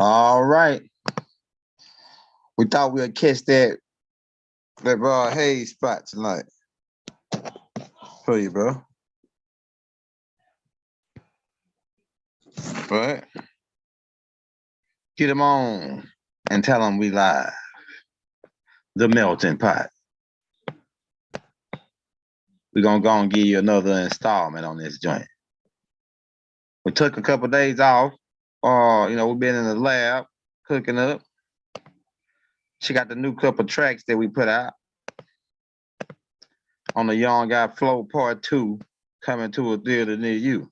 All right. We thought we'd catch that raw haze spot tonight. For you, bro. Right? Get them on and tell them we live. The melting pot. We're gonna go and give you another installment on this joint. We took a couple of days off. We've been in the lab cooking up. She got the new couple tracks that we put out on the Young Guy Flow Part 2 coming to a theater near you.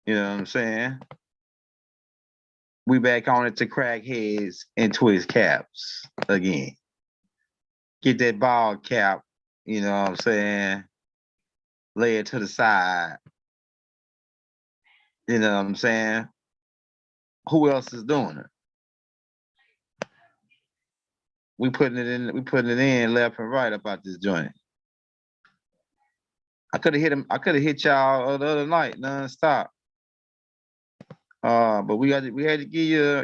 You know what I'm saying? We back on it to crack heads and twist caps again. Get that ball cap, you know what I'm saying? Lay it to the side. You know what I'm saying? Who else is doing it? We putting it in left and right about this joint. I could have hit y'all the other night nonstop. But we had to give you,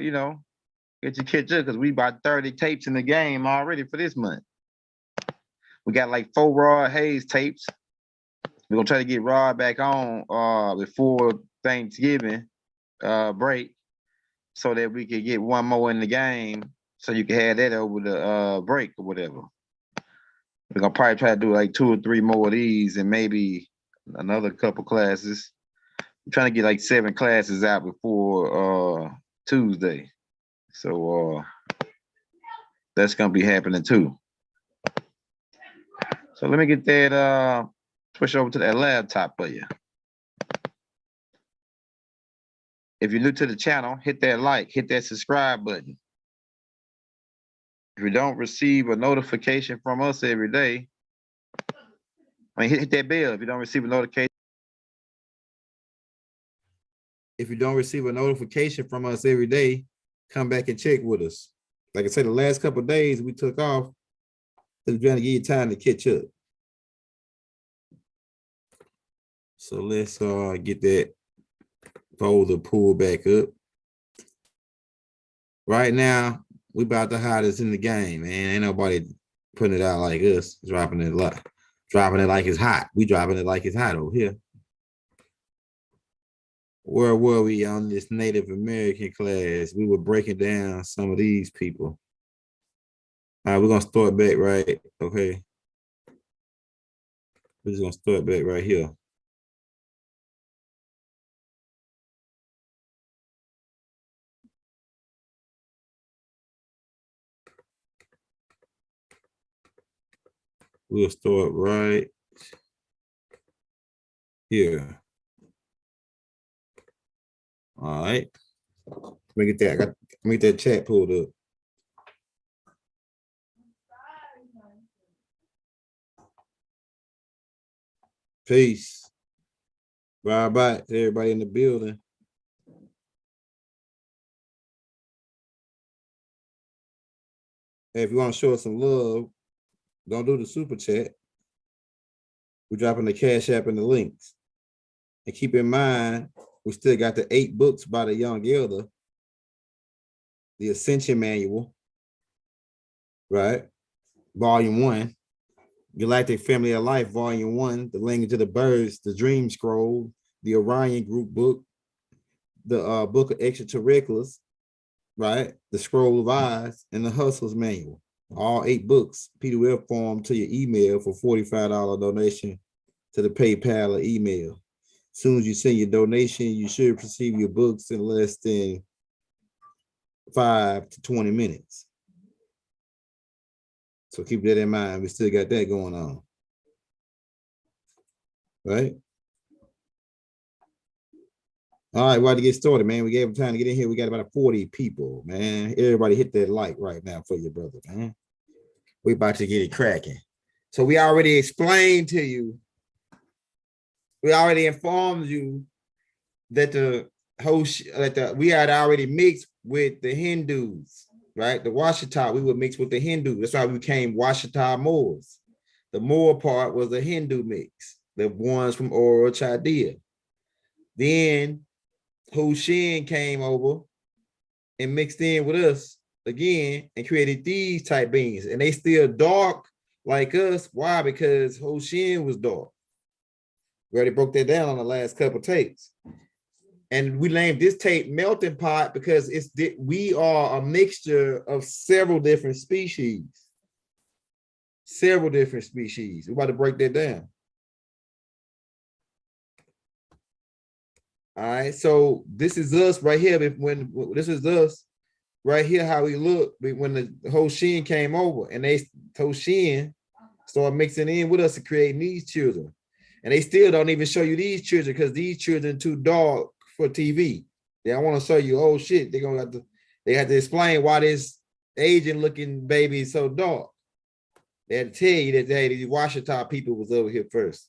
get you catch up because we about 30 tapes in the game already for this month. We got like 4 Raw Hayes tapes. We're gonna try to get Rod back on before Thanksgiving break so that we could get one more in the game so you can have that over the break or whatever. We're gonna probably try to do like 2 or 3 more of these and maybe another couple classes. I'm trying to get like 7 classes out before Tuesday. So that's gonna be happening too. So let me get that switch over to that laptop for you. If you're new to the channel, hit that like, hit that subscribe button. If you don't receive a notification from us every day, hit that bell if you don't receive a notification. If you don't receive a notification from us every day, come back and check with us. Like I said, the last couple of days we took off, we're trying to give you time to catch up. So let's get that folder pulled back up. Right now, we about the hottest in the game, man. Ain't nobody putting it out like us, dropping it like it's hot. We dropping it like it's hot over here. Where were we on this Native American class? We were breaking down some of these people. All right, we're gonna start back right. Okay. We're just gonna start back right here. We'll start right here. All right. Let me get that chat pulled up. Peace. Bye-bye to everybody in the building. Hey, if you want to show us some love, don't do the super chat. We're dropping the Cash App and the links. And keep in mind, we still got the 8 books by the Young Elder, the Ascension Manual, right? Volume 1, Galactic Family of Life, Volume 1, The Language of the Birds, The Dream Scroll, the Orion Group book, the Book of Extraterrestrials, right? The Scroll of Eyes, and the Hustles Manual. All 8 books, PDF form to your email for $45 donation to the PayPal or email. As soon as you send your donation, you should receive your books in less than 5 to 20 minutes. So keep that in mind. We still got that going on. Right? All right, we're about to get started, man. We gave them time to get in here. We got about 40 people, man. Everybody hit that like right now for your brother, man. We about to get it cracking. So we already explained to you, we already informed you that we had already mixed with the Hindus, right? The Washita, we would mix with the Hindu. That's why we became Washita Moors. The Moor part was the Hindu mix, the ones from Oro Chaldea. Then Hushin came over and mixed in with us again and created these type beings. And they still dark like us. Why? Because Hoshin was dark. We already broke that down on the last couple tapes. And we named this tape Melting Pot because we are a mixture of several different species. Several different species. We're about to break that down. All right. So this is us right here. When this is us right here, how we look when the Hoshin came over and Hoshin started mixing in with us to create these children. And they still don't even show you these children because these children too dark for TV. They don't want to show you, oh shit, they have to explain why this Asian looking baby is so dark. They had to tell you that the Washita people was over here first.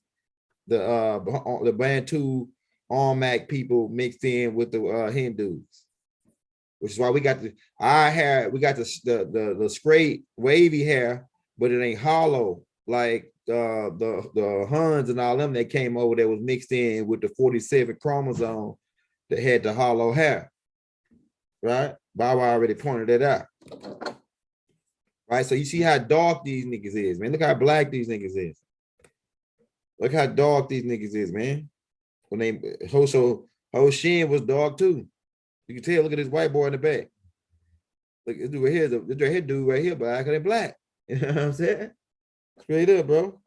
The Bantu Armak people mixed in with the Hindus, which is why we got the straight wavy hair, but it ain't hollow like the Huns and all them that came over that was mixed in with the 47 chromosome that had the hollow hair. Right? Bob already pointed that out. Right? So you see how dark these niggas is, man. Look how black these niggas is. Look how dark these niggas is, man. When they Hoshin was dark too. You can tell, look at this white boy in the back. Look, this dude right here, this right here dude right here, black and black. You know what I'm saying? Straight up, bro.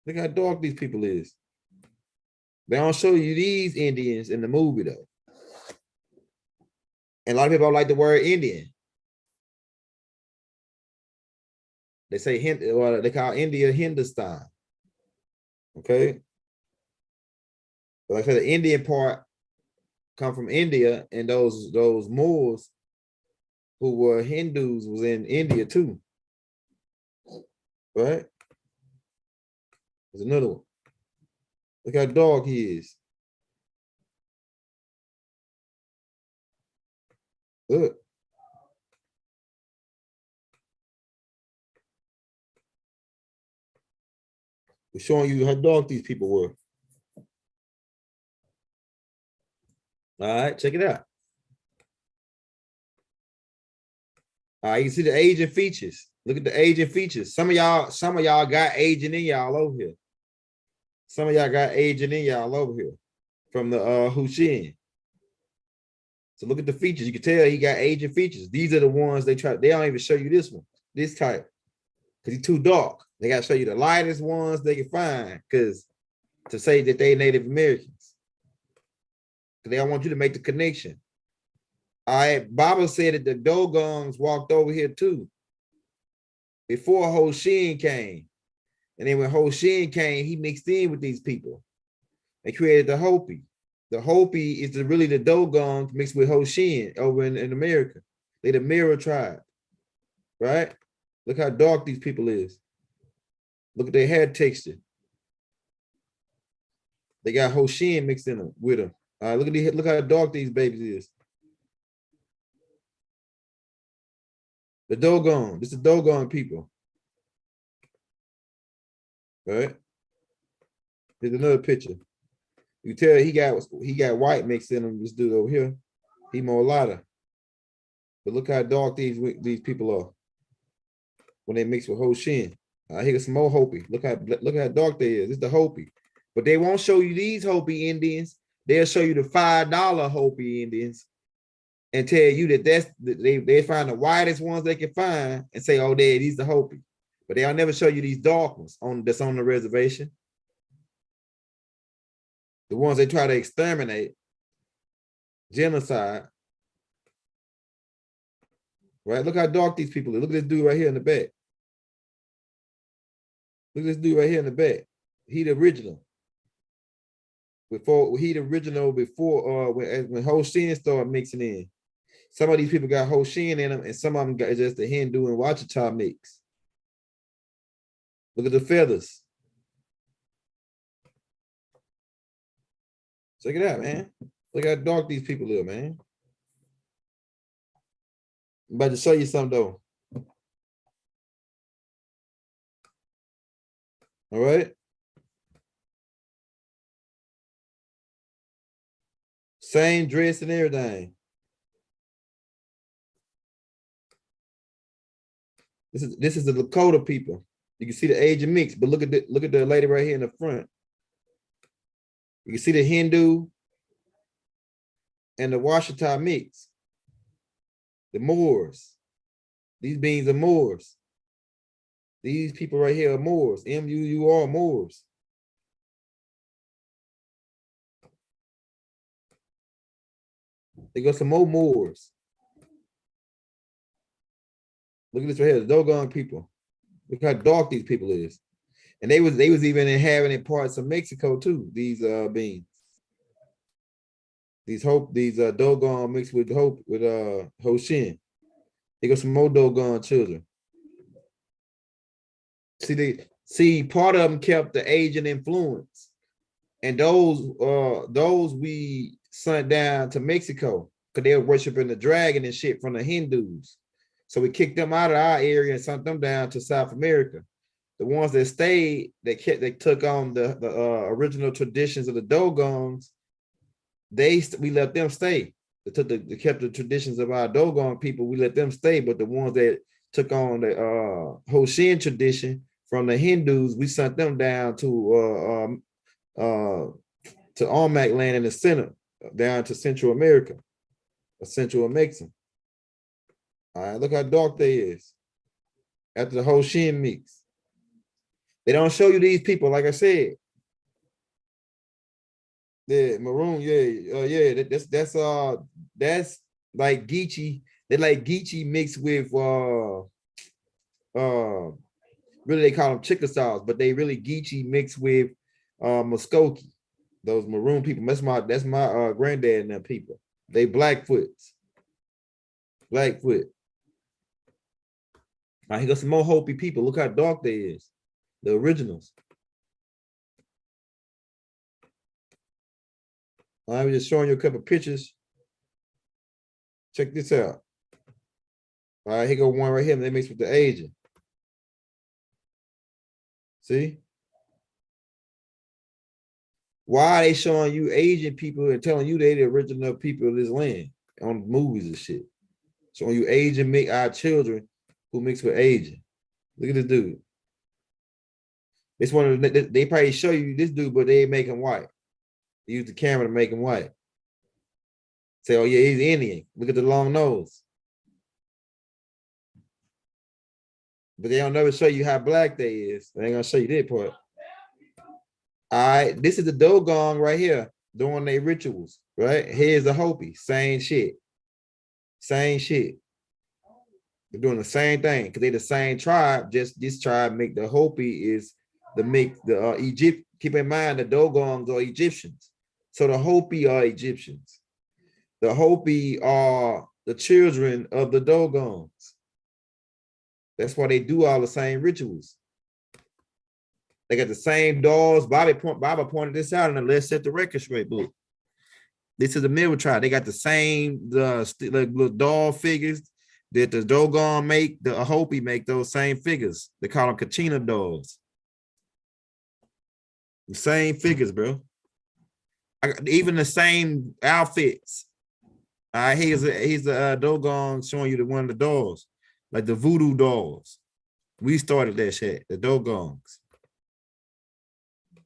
Look how dark these people is. They don't show you these Indians in the movie though. And a lot of people don't like the word Indian. They say they call India Hindustan. Okay. But like I said, the Indian part come from India, and those Moors who were Hindus was in India too. Right? There's another one. Look how dark he is. Look. We're showing you how dark these people were. All right, check it out. All right, you can see the aging features. Look at the aging features. Some of y'all got aging in y'all over here. Some of y'all got aging in y'all over here from the Hushin. So look at the features. You can tell he got aging features. These are the ones they don't even show you this one, this type, because he's too dark. They got to show you the lightest ones they can find, because to say that they Native Americans. Because they don't want you to make the connection. All right, Baba said that the Dogons walked over here too before Hoshin came. And then when Hoshin came, he mixed in with these people. They created the Hopi. The Hopi is really the Dogons mixed with Hoshin over in America. They the Mirror tribe, right? Look how dark these people is. Look at their hair texture. They got Hoshin mixed in them with them. All right, look how dark these babies is. The Dogon. This is the Dogon people. All right. Here's another picture. You tell he got white mixed in him. This dude over here, he more lighter. But look how dark these people are when they mix with Hoshin. Here's some more Hopi. Look how dark they is. This is the Hopi. But they won't show you these Hopi Indians. They'll show you the $5 Hopi Indians and tell you that they find the whitest ones they can find and say, oh, these the Hopi. But they'll never show you these dark ones that's on the reservation. The ones they try to exterminate, genocide. Right? Look how dark these people are. Look at this dude right here in the back. Look at this dude right here in the back. He the original. Before when Hoshin started mixing in. Some of these people got Hoshin in them, and some of them got just the Hindu and Wachita mix. Look at the feathers. Check it out, man. Look how dark these people are, man. I'm about to show you something though. All right. Same dress and everything. This is the Lakota people. You can see the Asian mix, but look at the lady right here in the front. You can see the Hindu and the Washita mix. The Moors. These beings are Moors. These people right here are Moors. M-U-U-R, Moors. They got some more Moors. Look at this right here, the Dogon people. Look how dark these people is. And they was even inhabiting parts of Mexico too, these beings. These Dogon mixed with Hoshin. They got some more Dogon children. See, part of them kept the Asian influence. And those we sent down to Mexico because they were worshiping the dragon and shit from the Hindus. So we kicked them out of our area and sent them down to South America. The ones that stayed, they took on the original traditions of the Dogons. We let them stay. They kept the traditions of our Dogon people. We let them stay, but the ones that took on the Hoshin tradition from the Hindus, we sent them down to Olmec land in the center, down to Central America, or Central Mexico. All right, look how dark they is after the whole Shin mix. They don't show you these people, like I said. Yeah, maroon, yeah, that's like Geechee. They like Geechee mixed with really they call them Chickasaws, but they really Geechee mixed with Muskogee. Those maroon people. That's my granddad and them people. They Blackfoots. Blackfoot. All right, he got some more Hopi people. Look how dark they is. The originals. I'm just showing you a couple pictures. Check this out. All right, here go one right here. They mixed with the Asian. See? Why are they showing you Asian people and telling you they the original people of this land on movies and shit? Showing you Asian make our children who mix with Asian. Look at this dude. It's one of the, they probably show you this dude, but they make him white. They use the camera to make him white. Say, oh yeah, he's Indian. Look at the long nose. But they don't never show you how black they is. They ain't gonna show you that part. All right, this is the Dogon right here doing their rituals, right? Here's the Hopi, same shit. Same shit. They're doing the same thing because they're the same tribe. Just this tribe make the Hopi is the Egypt. Keep in mind the Dogons are Egyptians. So the Hopi are Egyptians. The Hopi are the children of the Dogons. That's why they do all the same rituals. They got the same dolls. Bobby pointed this out in the Let's Set the Record Straight book. This is the middle tribe. They got the same little doll figures that the Dogon make, the Hopi make those same figures. They call them Kachina dolls. The same figures, bro. Even the same outfits. He's a Dogon showing you the one of the dolls, like the voodoo dolls. We started that shit, the Dogons.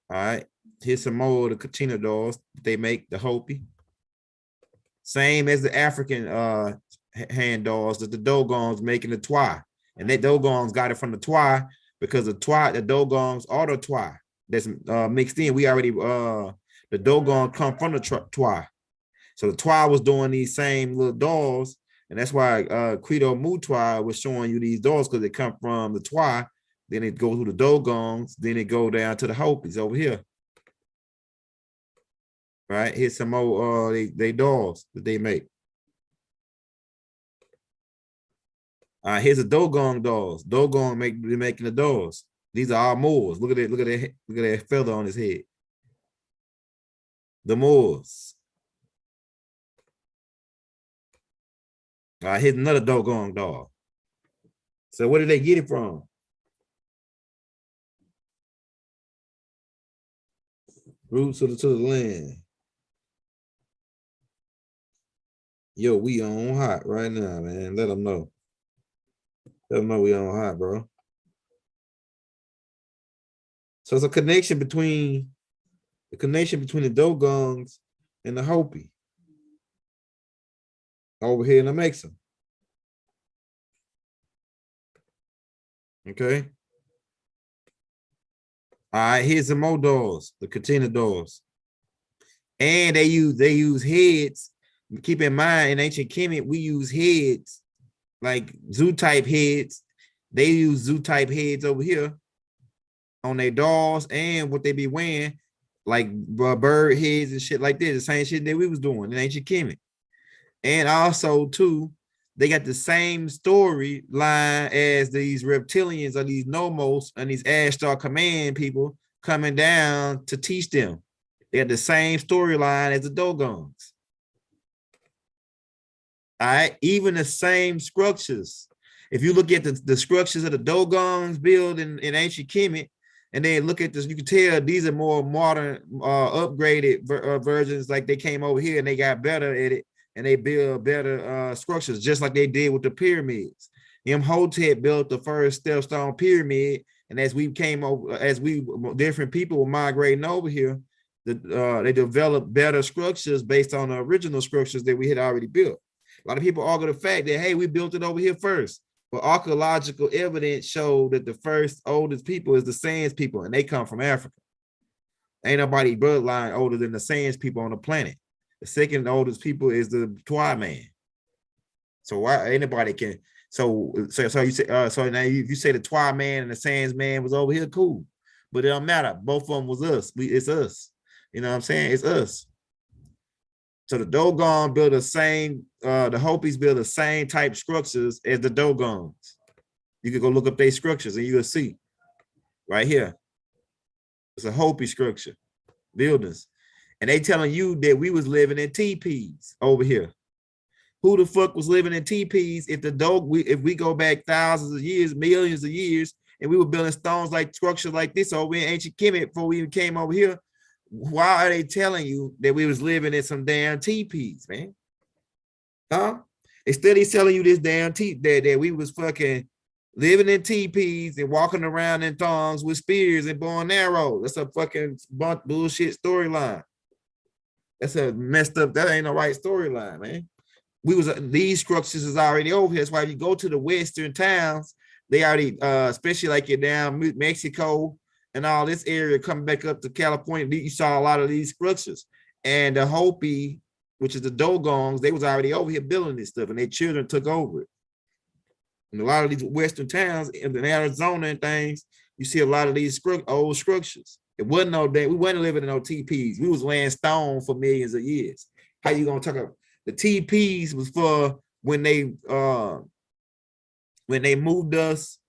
All right, here's some more of the Kachina dolls they make, the Hopi. Same as the African hand dolls that the Dogons make in the Twa. And they Dogons got it from the Twa because the Dogons are the Twa that's mixed in. We already, the Dogon come from the Twa. So the Twa was doing these same little dolls. And that's why Credo Mutwa was showing you these dolls because they come from the Twa. Then it goes through the Dogons. Then it go down to the Hopis over here. Right? Here's some more they dolls that they make. Here's the Dogon dolls. Dogon making the dolls. These are all Moors. Look at it. Look at that feather on his head. The Moors. Here's another Dogon doll. So where did they get it from? Roots to the land. Yo, we on hot right now, man. Let them know. Don't know we on hot, bro. So it's a connection between the Dogons and the Hopi over here in the Mexican. Okay. All right, here's the more doors, the container doors. And they use heads. Keep in mind, in ancient Kemet, we use heads, like zoo type heads. They use zoo type heads over here on their dolls and what they be wearing, like bird heads and shit like this. The same shit that we was doing in ancient Kemet. And also, too, they got the same storyline as these reptilians or these nomos and these Ashtar command people coming down to teach them. They had the same storyline as the Dogons. All right, even the same structures. If you look at the structures of the Dogons built in ancient Kemet, and then look at this, you can tell these are more modern, upgraded versions. Like they came over here and they got better at it, and they build better structures, just like they did with the pyramids. Imhotep built the first stone pyramid, and as we came over, different people were migrating over here, they developed better structures based on the original structures that we had already built. A lot of people argue the fact that, hey, we built it over here first. But archaeological evidence showed that the first oldest people is the Sands people, and they come from Africa. Ain't nobody bloodline older than the Sands people on the planet. The second oldest people is the Twa man. So why anybody can? So you say so now if you say the Twa man and the Sands man was over here, cool. But it don't matter. Both of them was us. It's us. You know what I'm saying? It's us. So the Dogon build the same, the Hopis build the same type structures as the Dogons. You can go look up their structures and you'll see right here. It's a Hopi structure, buildings. And they telling you that we was living in teepees over here. Who the fuck was living in teepees if we go back thousands of years, millions of years, and we were building stones like structures like this over in ancient Kemet before we even came over here? Why are they telling you that we was living in some damn teepees, man? Huh? Instead, he's telling you this damn that we was fucking living in teepees and walking around in thongs with spears and bow and arrows. That's a fucking bullshit storyline. That's a messed up. That ain't the right storyline, man. These structures is already over here. That's why if you go to the western towns, they already, especially like you're down Mexico and all this area coming back up to California, you saw a lot of these structures. And the Hopi, which is the Dogons, they was already over here building this stuff, and their children took over it. And a lot of these western towns in Arizona and things, you see a lot of these old structures. It wasn't no day. We wasn't living in no TPs. We was laying stone for millions of years. How you gonna talk about the TPs was for when they moved us,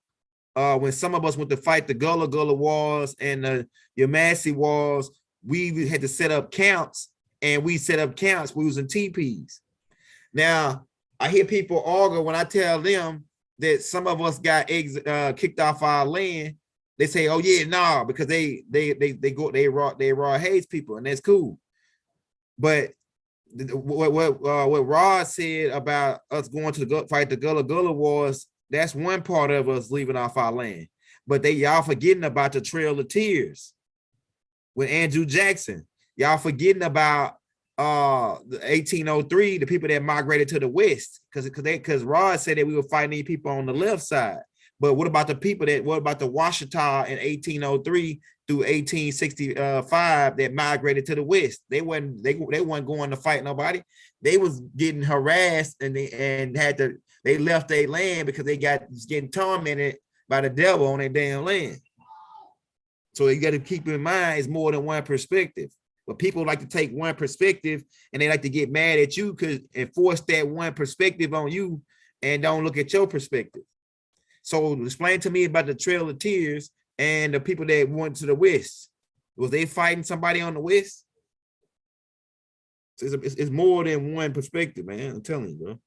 when some of us went to fight the Gullah Wars and the Yamasee Wars, we had to set up camps, and we set up camps. We was in teepees. Now, I hear people argue when I tell them that some of us got kicked off our land. They say, "Oh yeah, nah," because they raw hates people, and that's cool. But what Rod said about us going to fight the Gullah Wars, that's one part of us leaving off our land. But y'all forgetting about the Trail of Tears with Andrew Jackson. Y'all forgetting about the 1803, the people that migrated to the west, because Rod said that we were fighting these people on the left side. But what about the people what about the Washita in 1803 through 1865 that migrated to the west? They wasn't going to fight nobody. They was getting harassed, and they left their land because they was getting tormented by the devil on their damn land. So you got to keep in mind, it's more than one perspective. But people like to take one perspective, and they like to get mad at you and force that one perspective on you, and don't look at your perspective. So explain to me about the Trail of Tears and the people that went to the west. Was they fighting somebody on the west? It's more than one perspective, man. I'm telling you, bro.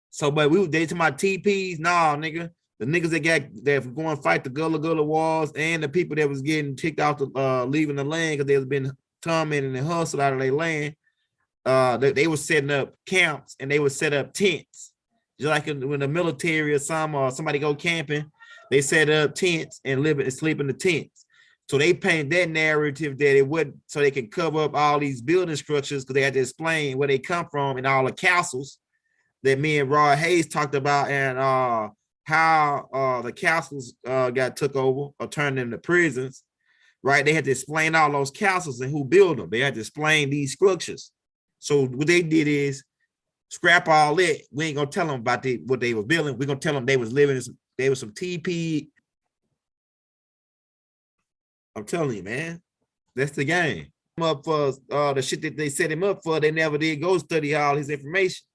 So, but they to my TPs, nah, nigga. The niggas that were going to fight the Gullah Wars, and the people that was getting kicked out to leaving the land because they was been tormented and hustled out of their land. They were setting up camps, and they would set up tents. Just like when the military or somebody go camping, they set up tents and live and sleep in the tents. So they paint that narrative that it would, so they can cover up all these building structures because they had to explain where they come from and all the castles that me and Rod Hayes talked about, and how the castles got took over or turned into prisons, right? They had to explain all those castles and who built them. They had to explain these structures. So what they did is scrap all that. We ain't gonna tell them about what they were building. We're gonna tell them they was living, they was some TP. I'm telling you, man, that's the game. Up for the shit that they set him up for, they never did go study all his information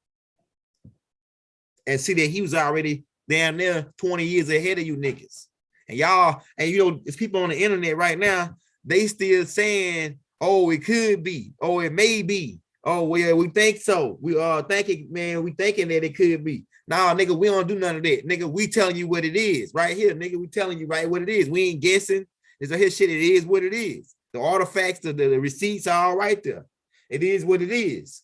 and see that he was already down there 20 years ahead of you niggas. And y'all, and you know, it's people on the internet right now, they still saying, oh, it could be, oh, it may be, oh, well, we think so. We are thinking, man, we thinking that it could be. Nah, nigga, we don't do none of that. Nigga, we telling you what it is right here. Nigga, we telling you right what it is. We ain't guessing. It's a his shit. It is what it is. The artifacts, the receipts are all right there. It is what it is.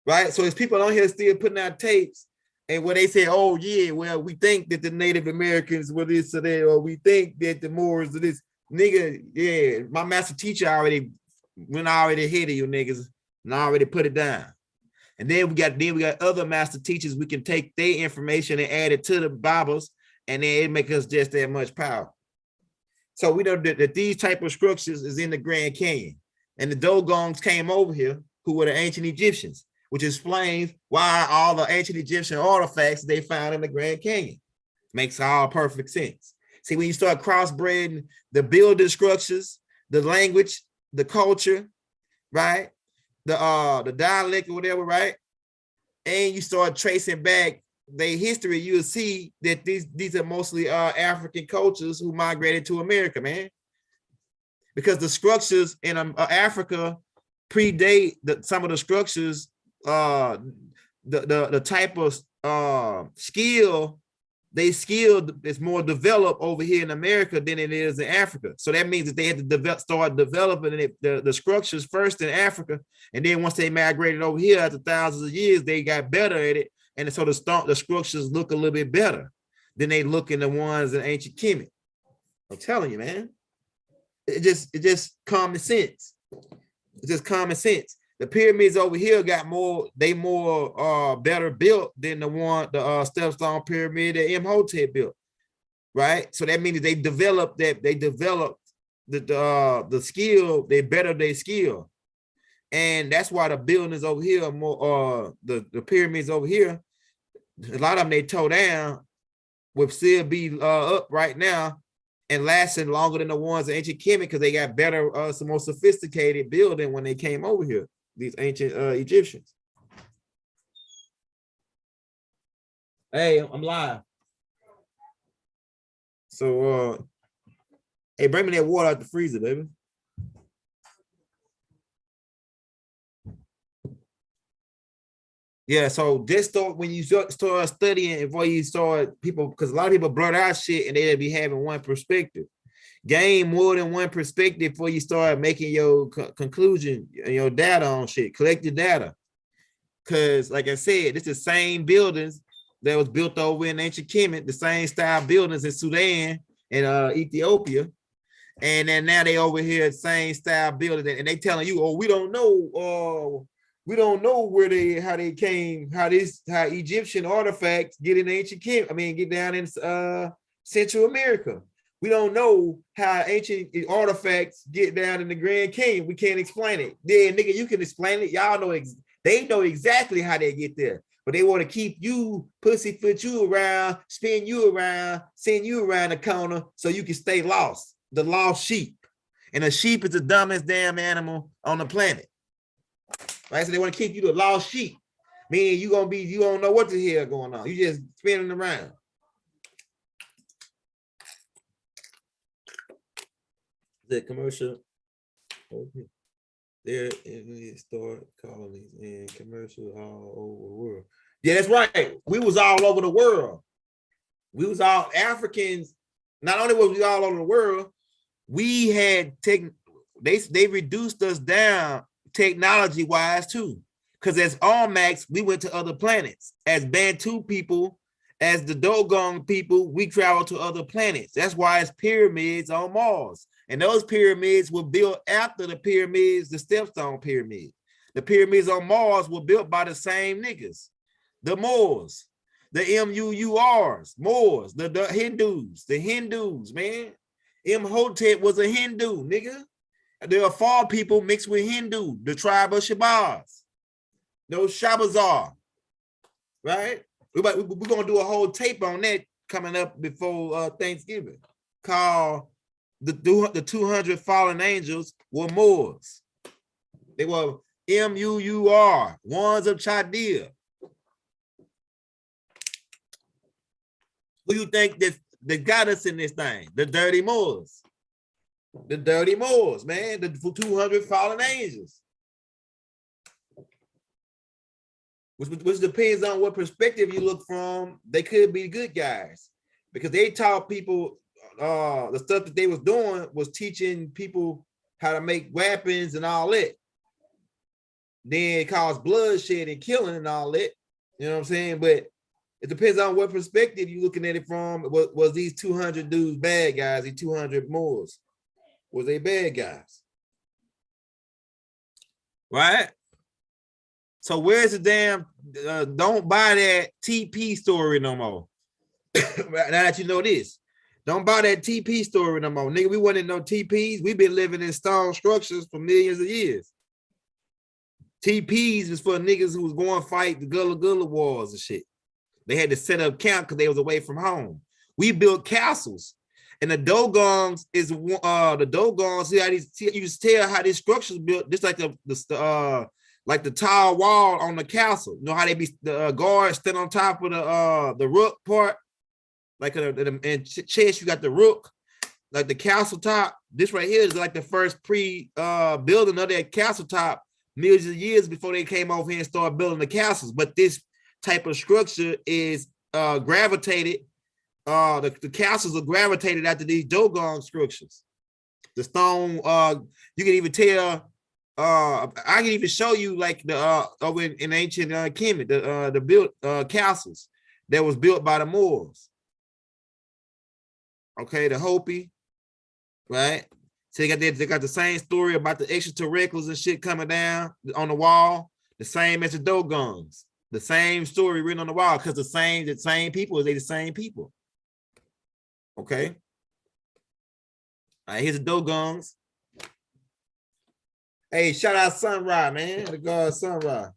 Right? So it's people on here still putting out tapes and where they say, oh, yeah, well, we think that the Native Americans were this or that, or we think that the Moors are this. Nigga, yeah, my master teacher already went already ahead of you niggas and already put it down. And then we got other master teachers. We can take their information and add it to the Bibles, and then it make us just that much power. So we know that these type of structures is in the Grand Canyon. And the Dogons came over here, who were the ancient Egyptians, which explains why all the ancient Egyptian artifacts they found in the Grand Canyon. Makes all perfect sense. See, when you start crossbreeding the building structures, the language, the culture, right? The dialect or whatever, right? And you start tracing back their history, you'll see that these are mostly African cultures who migrated to America, man. Because the structures in Africa predate some of the structures, the type of skill is more developed over here in America than it is in Africa. So that means that they had to start developing the structures first in Africa, and then once they migrated over here after thousands of years, they got better at it. And so the structures look a little bit better than they look in the ones in ancient Kemet. I'm telling you, man. It just common sense. It's just common sense. The pyramids over here got more better built than the Stepstone pyramid that Imhotep built. Right? So that means they developed the skill, they better their skill. And that's why the buildings over here are more the pyramids over here, a lot of them they tore down would still be up right now and lasting longer than the ones in ancient Kemet because they got better, some more sophisticated building when they came over here, these ancient Egyptians. Hey, I'm live. So, hey, bring me that water out the freezer, baby. Yeah, so just when you start studying, before you start people, because a lot of people blurt out shit and they'll be having one perspective. Gain more than one perspective before you start making your conclusion, your data on shit. Collect your data. Because, like I said, it's the same buildings that was built over in ancient Kemet, the same style buildings in Sudan and Ethiopia. And then now they over here, same style building, and they telling you, oh, we don't know how they came, how Egyptian artifacts get in ancient Kemet, get down in Central America. We don't know how ancient artifacts get down in the Grand Canyon. We can't explain it. Yeah, nigga, you can explain it. Y'all know they know exactly how they get there, but they want to keep you, pussyfoot you around, spin you around, send you around the corner so you can stay lost. The lost sheep. And a sheep is the dumbest damn animal on the planet. Right? So they want to keep you the lost sheep. Meaning you don't know what the hell going on. You just spinning around. The commercial. Okay. There in historic colonies and commercial all over the world. Yeah, that's right. We was all over the world. We was all Africans. Not only was we all over the world, we had they reduced us down technology wise too. Because as Almacs, we went to other planets. As Bantu people, as the Dogon people, we travel to other planets. That's why it's pyramids on Mars. And those pyramids were built after the pyramids, the Stepstone pyramid. The pyramids on Mars were built by the same niggas, the Moors, the Muurs, Moors, the Hindus, man. Imhotep was a Hindu, nigga. There are Afar people mixed with Hindu, the tribe of Shabazz. Those Shabazar, right? We're going to do a whole tape on that coming up before Thanksgiving, called the 200 Fallen Angels were Moors. They were Muur, ones of Chaldea. Who you think that got us in this thing? The dirty Moors. The dirty Moors, man. The 200 Fallen Angels. Which depends on what perspective you look from. They could be good guys because they taught people the stuff that they was doing was teaching people how to make weapons and all that. Then it caused bloodshed and killing and all that. You know what I'm saying? But it depends on what perspective you're looking at it from. Was these 200 dudes bad guys? These 200 Moors, was they bad guys? Right? So where's the damn, don't buy that TP story no more. Now that you know this, don't buy that TP story no more. Nigga, we wasn't no TPs. We've been living in stone structures for millions of years. TPs is for niggas who was going to fight the Gullah Gullah wars and shit. They had to set up camp because they was away from home. We built castles. And the Dogons is the Dogons, see how these, you can tell how these structures built, just like the tall wall on the castle. You know how they be the guards stand on top of the rook part, like in chess you got the rook, like the castle top. This right here is like the first building of that castle top millions of years before they came over here and started building the castles. But this type of structure is gravitated. The castles are gravitated after these Dogon structures. The stone, you can even tell. I can even show you like the over in ancient Kemet, the built castles that was built by the Moors. Okay, the Hopi, right? So they got the same story about the extraterrestrials and shit coming down on the wall, the same as the Dogons, the same story written on the wall, because the same people, they the same people. Okay. All right, here's the Dogons. Hey, shout out Sunrise, man. The God Sunrise.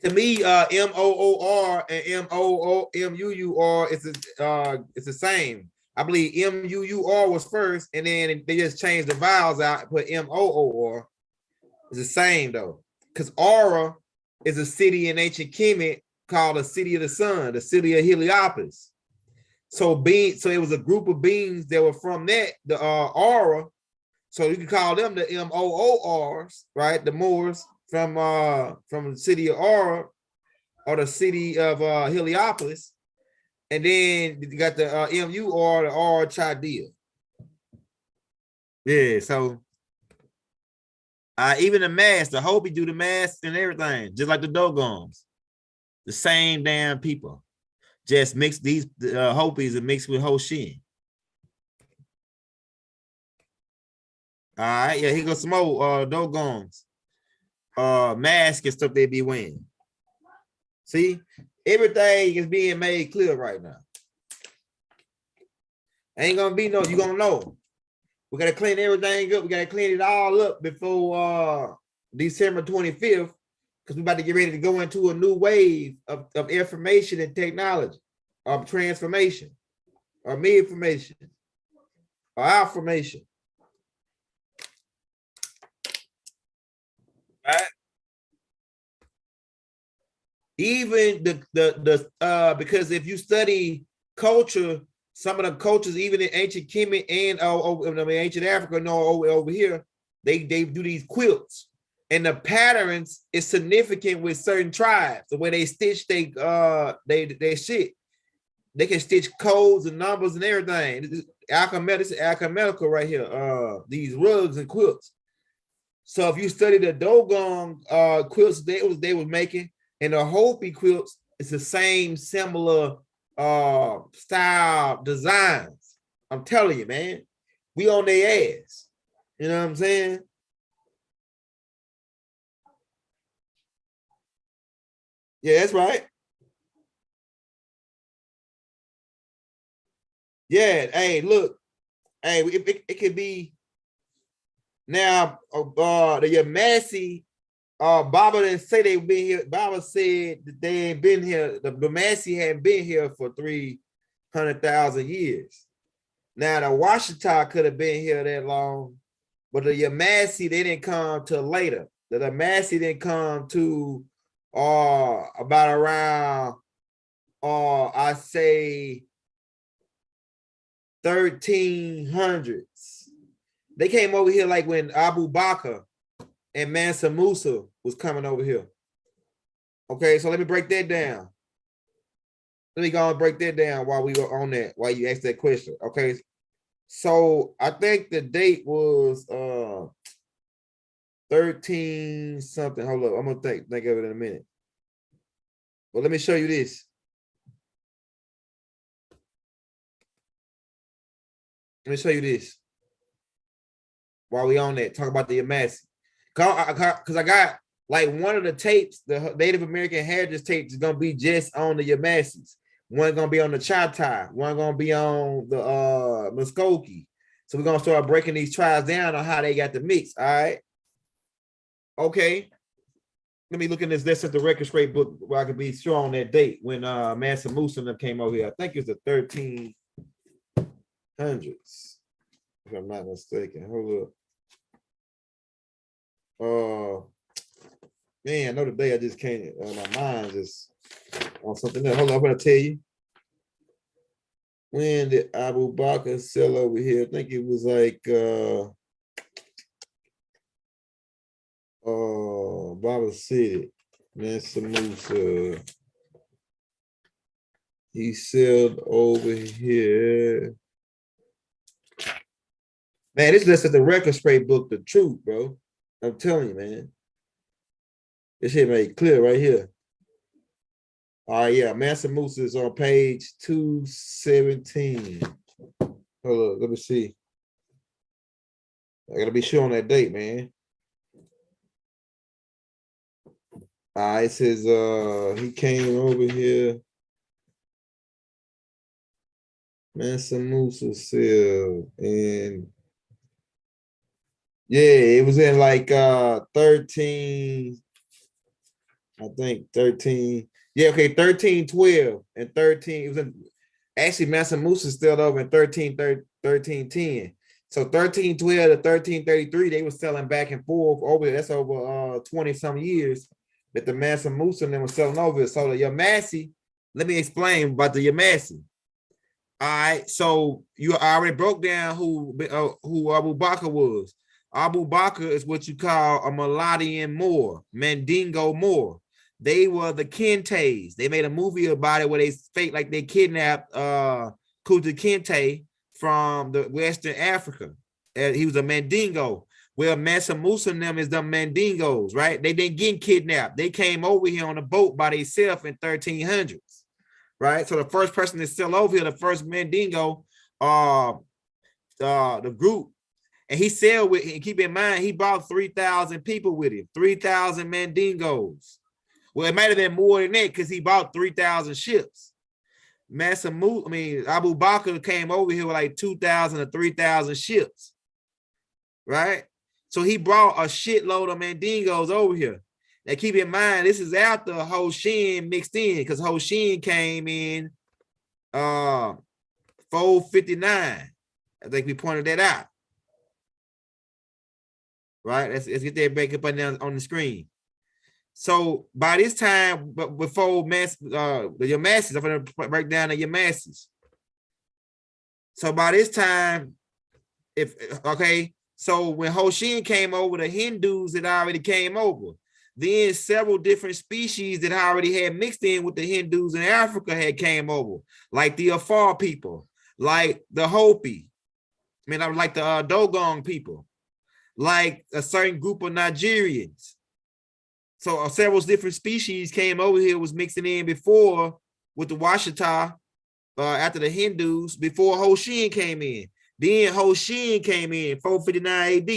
To me, M-O-O-R and M-O-O-M-U-U-R is it's the same. I believe M-U-U-R was first, and then they just changed the vowels out and put M-O-O-R. It's the same though, because Aura is a city in ancient Kemet called the City of the Sun, the city of Heliopolis. So it was a group of beings that were from that, the Aura. So you can call them the M-O-O-Rs, right? The Moors from the city of Aura or the city of Heliopolis. And then you got the M-U-R, the R Chaldea. Yeah, so even the mask, the Hopi do the mask and everything, just like the Dogons. The same damn people. Just mix these Hopis and mix with Hoshin. All right, yeah, here goes some more Dogons. Mask and stuff they be wearing. See, everything is being made clear right now. Ain't gonna be no, you're gonna know. We gotta clean everything up. We gotta clean it all up before December 25th, because we're about to get ready to go into a new wave of information and technology, of transformation, or me-information, or affirmation. Right? Even because if you study culture, some of the cultures, even in ancient Kemet and ancient Africa, over here, they do these quilts, and the patterns is significant with certain tribes. The way they stitch they shit, they can stitch codes and numbers and everything. This is alchemical right here. These rugs and quilts. So if you study the Dogon quilts they was making and the Hopi quilts, it's the same similar style designs. I'm telling you, man, we on their ass. You know what I'm saying? Yeah, that's right. Yeah, hey, look, hey, it could be now. The Yamasi, Baba didn't say they been here. Baba said that they ain't been here. The Yamasi hadn't been here for 300,000 years. Now the Washita could have been here that long, but the Yamasi they didn't come till later. The Yamasi didn't come to about around I say 1300s. They came over here like when Abu Bakr and Mansa Musa was coming over here. Okay, so let me break that down. Let me go and break that down while we were on that, while you asked that question. Okay, so I think the date was 13 something. Hold up, I'm gonna think of it in a minute. But let me show you this. Let me show you this. While we on that, talk about the Yamasi. Because I got like one of the tapes, the Native American Heritage tapes is gonna be just on the Yamasis. One gonna be on the Chatai, one gonna be on the Muskogee. So we're gonna start breaking these tribes down on how they got the mix. All right. Okay. Let me look in this. This is the record straight book where I could be sure on that date when Mansa Musa and them came over here. I think it's the 1300s, if I'm not mistaken. Hold up. Man, I know the day I just can't. My mind just on something else. Hold on, I'm gonna tell you. When did Abu Bakr sell over here? I think it was like Baba City, Mansa Musa. He sailed over here. Man, this is the record straight book, the truth, bro. I'm telling you, man. This shit made clear right here. All right, yeah. Mansa Musa is on page 217. Hold up, let me see. I gotta be sure on that date, man. All right, it says he came over here. Mansa Musa sailed, and yeah, it was in like 13. I think 13. Yeah, okay, 1312 and 13. It was in, actually Mansa Musa still over in 1310. So 1312 to 1333, they were selling back and forth over. That's over 20 some years that the Mansa Musa and them were selling over. So the Yamasi, let me explain about the Yamasi. All right, so you already broke down who Abu Bakr was. Abu Bakr is what you call a Mulattian Moor, Mandingo Moor. They were the Kentes. They made a movie about it where they fake like they kidnapped Kuta Kinte from the Western Africa. He was a Mandingo. Well, Mansa Musa and them is the Mandingos, right? They didn't get kidnapped. They came over here on a boat by themselves in 1300s, right? So the first person to sail over here, the first Mandingo, the group, and he sailed with, and keep in mind, he brought 3,000 people with him, 3,000 Mandingos. Well, it might have been more than that because he bought 3,000 ships. Abu Bakr came over here with like 2,000 or 3,000 ships, right? So he brought a shitload of Mandingos over here. Now keep in mind, this is after Hoshin mixed in because Hoshin came in 459. I think we pointed that out. Right? Let's get that back up on the screen. So by this time, before the Yamasis, I'm going to break down the Yamasis. So by this time, so when Hoshin came over, the Hindus had already came over. Then several different species that already had mixed in with the Hindus in Africa had came over, like the Afar people, like the Hopi, like the Dogon people, like a certain group of Nigerians. So several different species came over here, was mixing in before with the Washita, after the Hindus, before Hoshin came in. Then Hoshin came in 459 AD.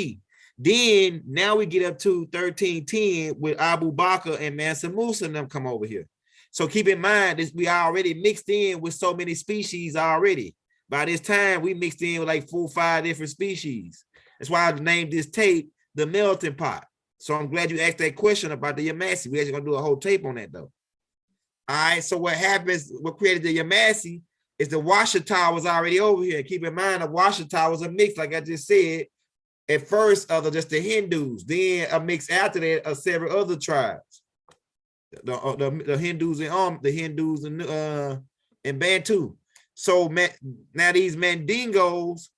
Then now we get up to 1310 with Abu Bakr and Mansa Musa and them come over here. So keep in mind this, we already mixed in with so many species already. By this time, we mixed in with like 4 or 5 different species. That's why I named this tape the melting pot. So I'm glad you asked that question about the Yamasi. We're actually gonna do a whole tape on that though. All right, so what happens, what created the Yamasi is the Washita was already over here. Keep in mind the Washita was a mix, like I just said. At first, just the Hindus, then a mix after that of several other tribes. The Hindus and Bantu. So now these Mandingos,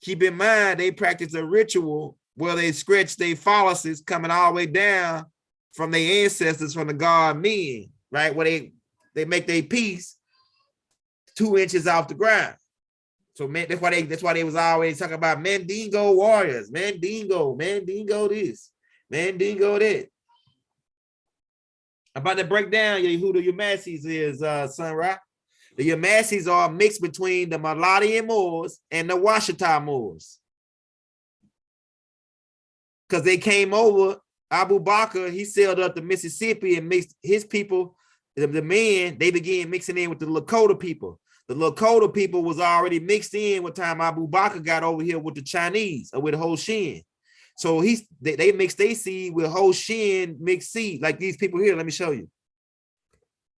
keep in mind they practice a ritual where they stretch their phalluses coming all the way down from their ancestors, from the god men, right? Where they make their piece 2 inches off the ground. So man, that's why they was always talking about Mandingo warriors, Mandingo this, Mandingo that. I'm about to break down who the Yamasis is, Son Rock. The Yamasis are a mix between the Maladian Moors and the Washita Moors. Because they came over, Abu Bakr, he sailed up the Mississippi and mixed his people, the men, they began mixing in with the Lakota people. The Lakota people was already mixed in with time Abu Bakr got over here with the Chinese or with Hoshin. So they mixed their seed with Hoshin mixed seed, like these people here. Let me show you.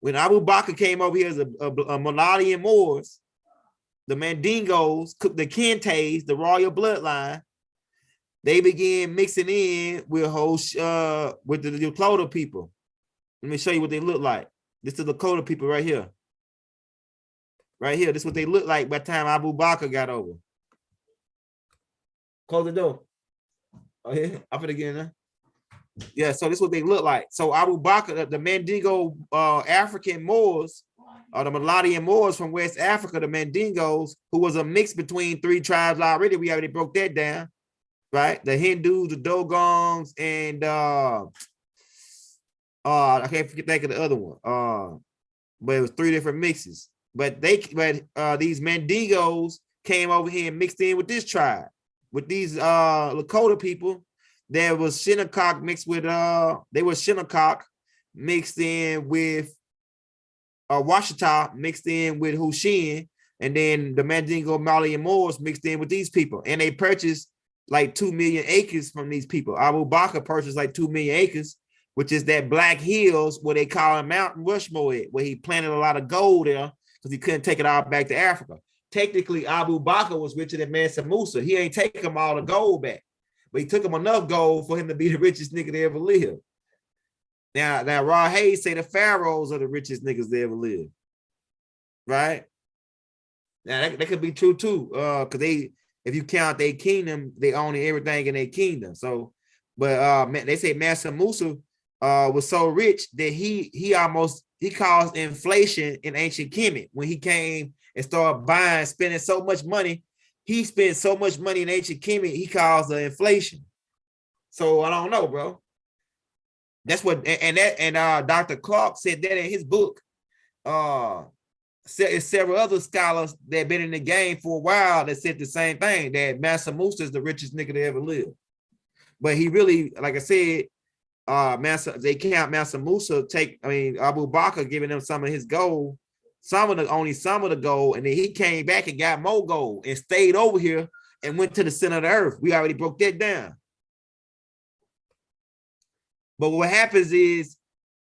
When Abu Bakr came over here as a Maladian Moors, the Mandingos, the Kentes, the royal bloodline, they began mixing in with with the Lakota people. Let me show you what they look like. This is the Lakota people right here. Right here, this is what they look like by the time Abu Bakr got over. Close the door. Oh yeah, I'm gonna get in there. Yeah, so this is what they look like. So Abu Bakr, the Mandingo African Moors, or the Maladian Moors from West Africa, the Mandingos, who was a mix between 3 tribes already. We already broke that down, right? The Hindus, the Dogons, and I can't think of the other one. But it was 3 different mixes. But these Mandingos came over here and mixed in with this tribe, with these Lakota people. There was Shinnecock mixed with Shinnecock mixed in with Washita mixed in with Hushin, and then the Mandingo, Mali, and Moors mixed in with these people, and they purchased like 2 million acres from these people. Abu Bakr purchased like 2 million acres, which is that Black Hills where they call it Mountain Rushmore, where he planted a lot of gold there because he couldn't take it all back to Africa. Technically, Abu Bakr was richer than Mansa Musa. He ain't taking him all the gold back, but he took him enough gold for him to be the richest nigga to ever live. Now Raw Hayes say the pharaohs are the richest niggas to ever live, right? Now that could be true too, because if you count their kingdom, they own everything in their kingdom. So, but they say Mansa Musa was so rich that he caused inflation in ancient Kemet when he came and started spending so much money. He spent so much money in ancient Kemet, he caused the inflation. So I don't know, bro. That's what Dr. Clark said that in his book. Several other scholars that have been in the game for a while that said the same thing, that Mansa Musa is the richest nigga to ever live. But he really, like I said, they count Mansa Musa Abu Bakr giving them some of his gold, some of the gold, and then he came back and got more gold and stayed over here and went to the center of the earth. We already broke that down. But what happens is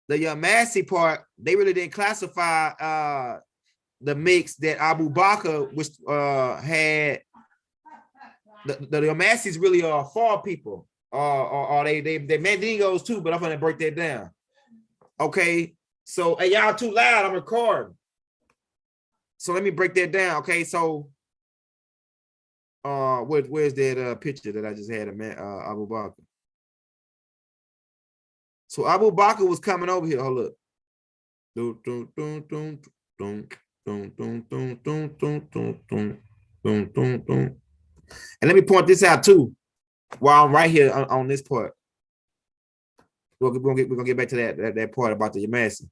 the Yamasi part, they really didn't classify the mix that Abu Bakr had. The Yamasis really are far people. Or they Mandingos too, but I'm gonna break that down. Okay, so hey, y'all too loud, I'm recording. So let me break that down. Okay, so where's that picture that I just had of Abu Bakr? So Abu Bakr was coming over here. Hold up. And let me point this out too. While I'm right here on this part, we're gonna get back to that part about the Yamasi.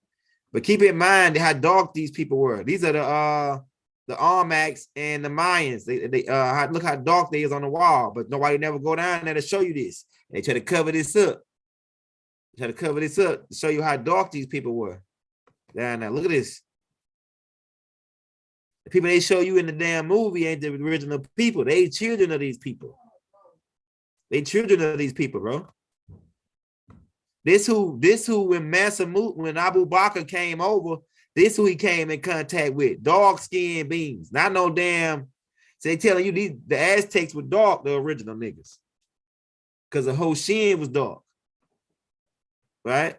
But keep in mind how dark these people were. These are the Armacs and the Mayans. They look how dark they is on the wall, but nobody never go down there to show you this. They try to cover this up. They try to cover this up to show you how dark these people were. Down there, look at this. The people they show you in the damn movie ain't the original people. They children of these people. They children of these people, bro. This who when when Abu Bakr came over, this who he came in contact with. Dark-skinned beings. Not no damn. So they telling you the Aztecs were dark, the original niggas. Because the whole Shin was dark. Right?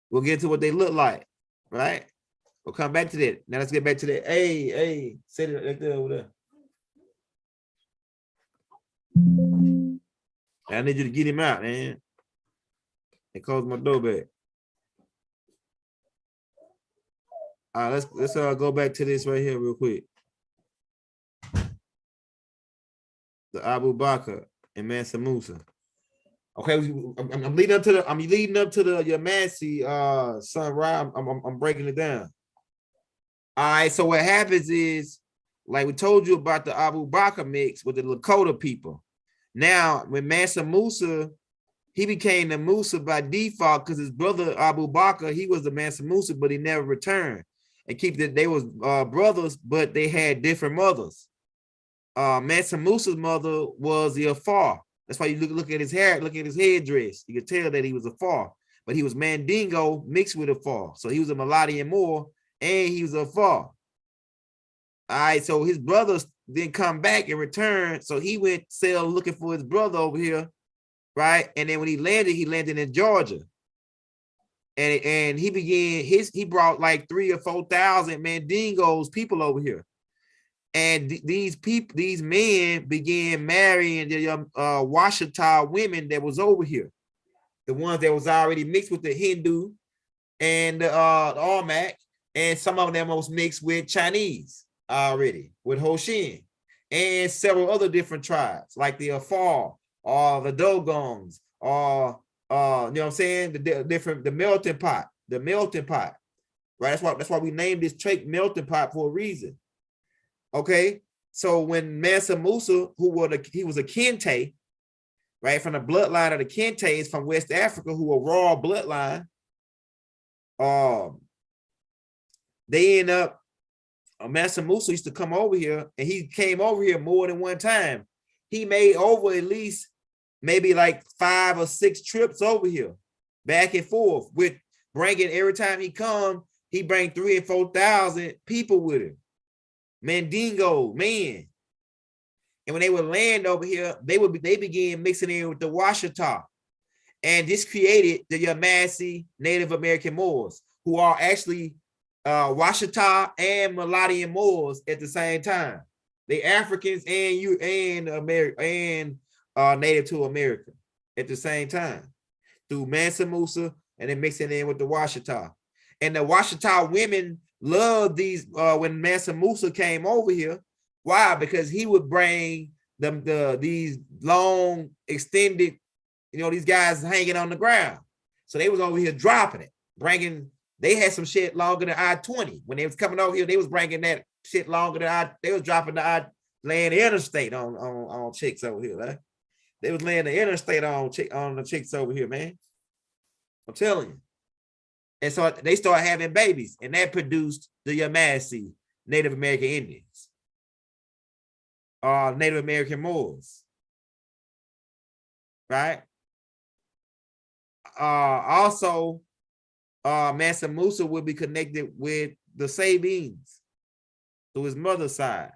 We'll get to what they look like. Right? We'll come back to that. Now let's get back to that. Hey, say it right there over there. I need you to get him out, man. They closed my door back. All right, let's go back to this right here real quick. The Abu Bakr and Mansa Musa. Okay, I'm leading up to the Yamasi sunrise. I'm breaking it down. All right, so what happens is, like we told you about the Abu Bakr mix with the Lakota people. Now, when Mansa Musa, he became the Musa by default because his brother Abu Bakr, he was the Mansa Musa, but he never returned. And keep that they was brothers, but they had different mothers. Mansa Musa's mother was the Afar. That's why you look at his hair, look at his headdress. You can tell that he was Afar, but he was Mandingo mixed with Afar. So he was a Mulatto Moor, and he was Afar. All right, so his brothers didn't come back and return. So he went sail looking for his brother over here, right? And then when he landed in Georgia. And he brought like 3,000 or 4,000 Mandingos people over here. And these men began marrying the Washita women that was over here. The ones that was already mixed with the Hindu and the Armac, and some of them was mixed with Chinese already, with Hoshin, and several other different tribes, like the Afar, or the Dogons, or you know what I'm saying? The melting pot, right? That's why we named this trait melting pot for a reason. Okay, so when Mansa Musa, he was a Kente, right, from the bloodline of the Kentes from West Africa, who were raw bloodline. They end up. Mansa Musa used to come over here, and he came over here more than one time. He made over at least maybe like 5 or 6 trips over here, back and forth, with bringing every time he come, he bring 3,000 and 4,000 people with him. Mandingo, man. And when they would land over here, they began mixing in with the Washita. And this created the Yamasi Native American Moors, who are actually Washita and Mulatto Moors at the same time. They Africans and native to America at the same time through Mansa Musa, and then mixing in with the Washita. And the Washita women loved these when Mansa Musa came over here. Why? Because he would bring them these long extended, these guys hanging on the ground. So they was over here dropping it, bringing. They had some shit longer than I-20. When they was coming over here, they was bringing that shit longer than they was dropping laying the interstate on chicks over here, right? They was laying the interstate on the chicks over here, man. I'm telling you. And so they started having babies, and that produced the Yamasi Native American Indians, Native American Moors, right? Also, Mansa Musa would be connected with the Sabines through his mother's side.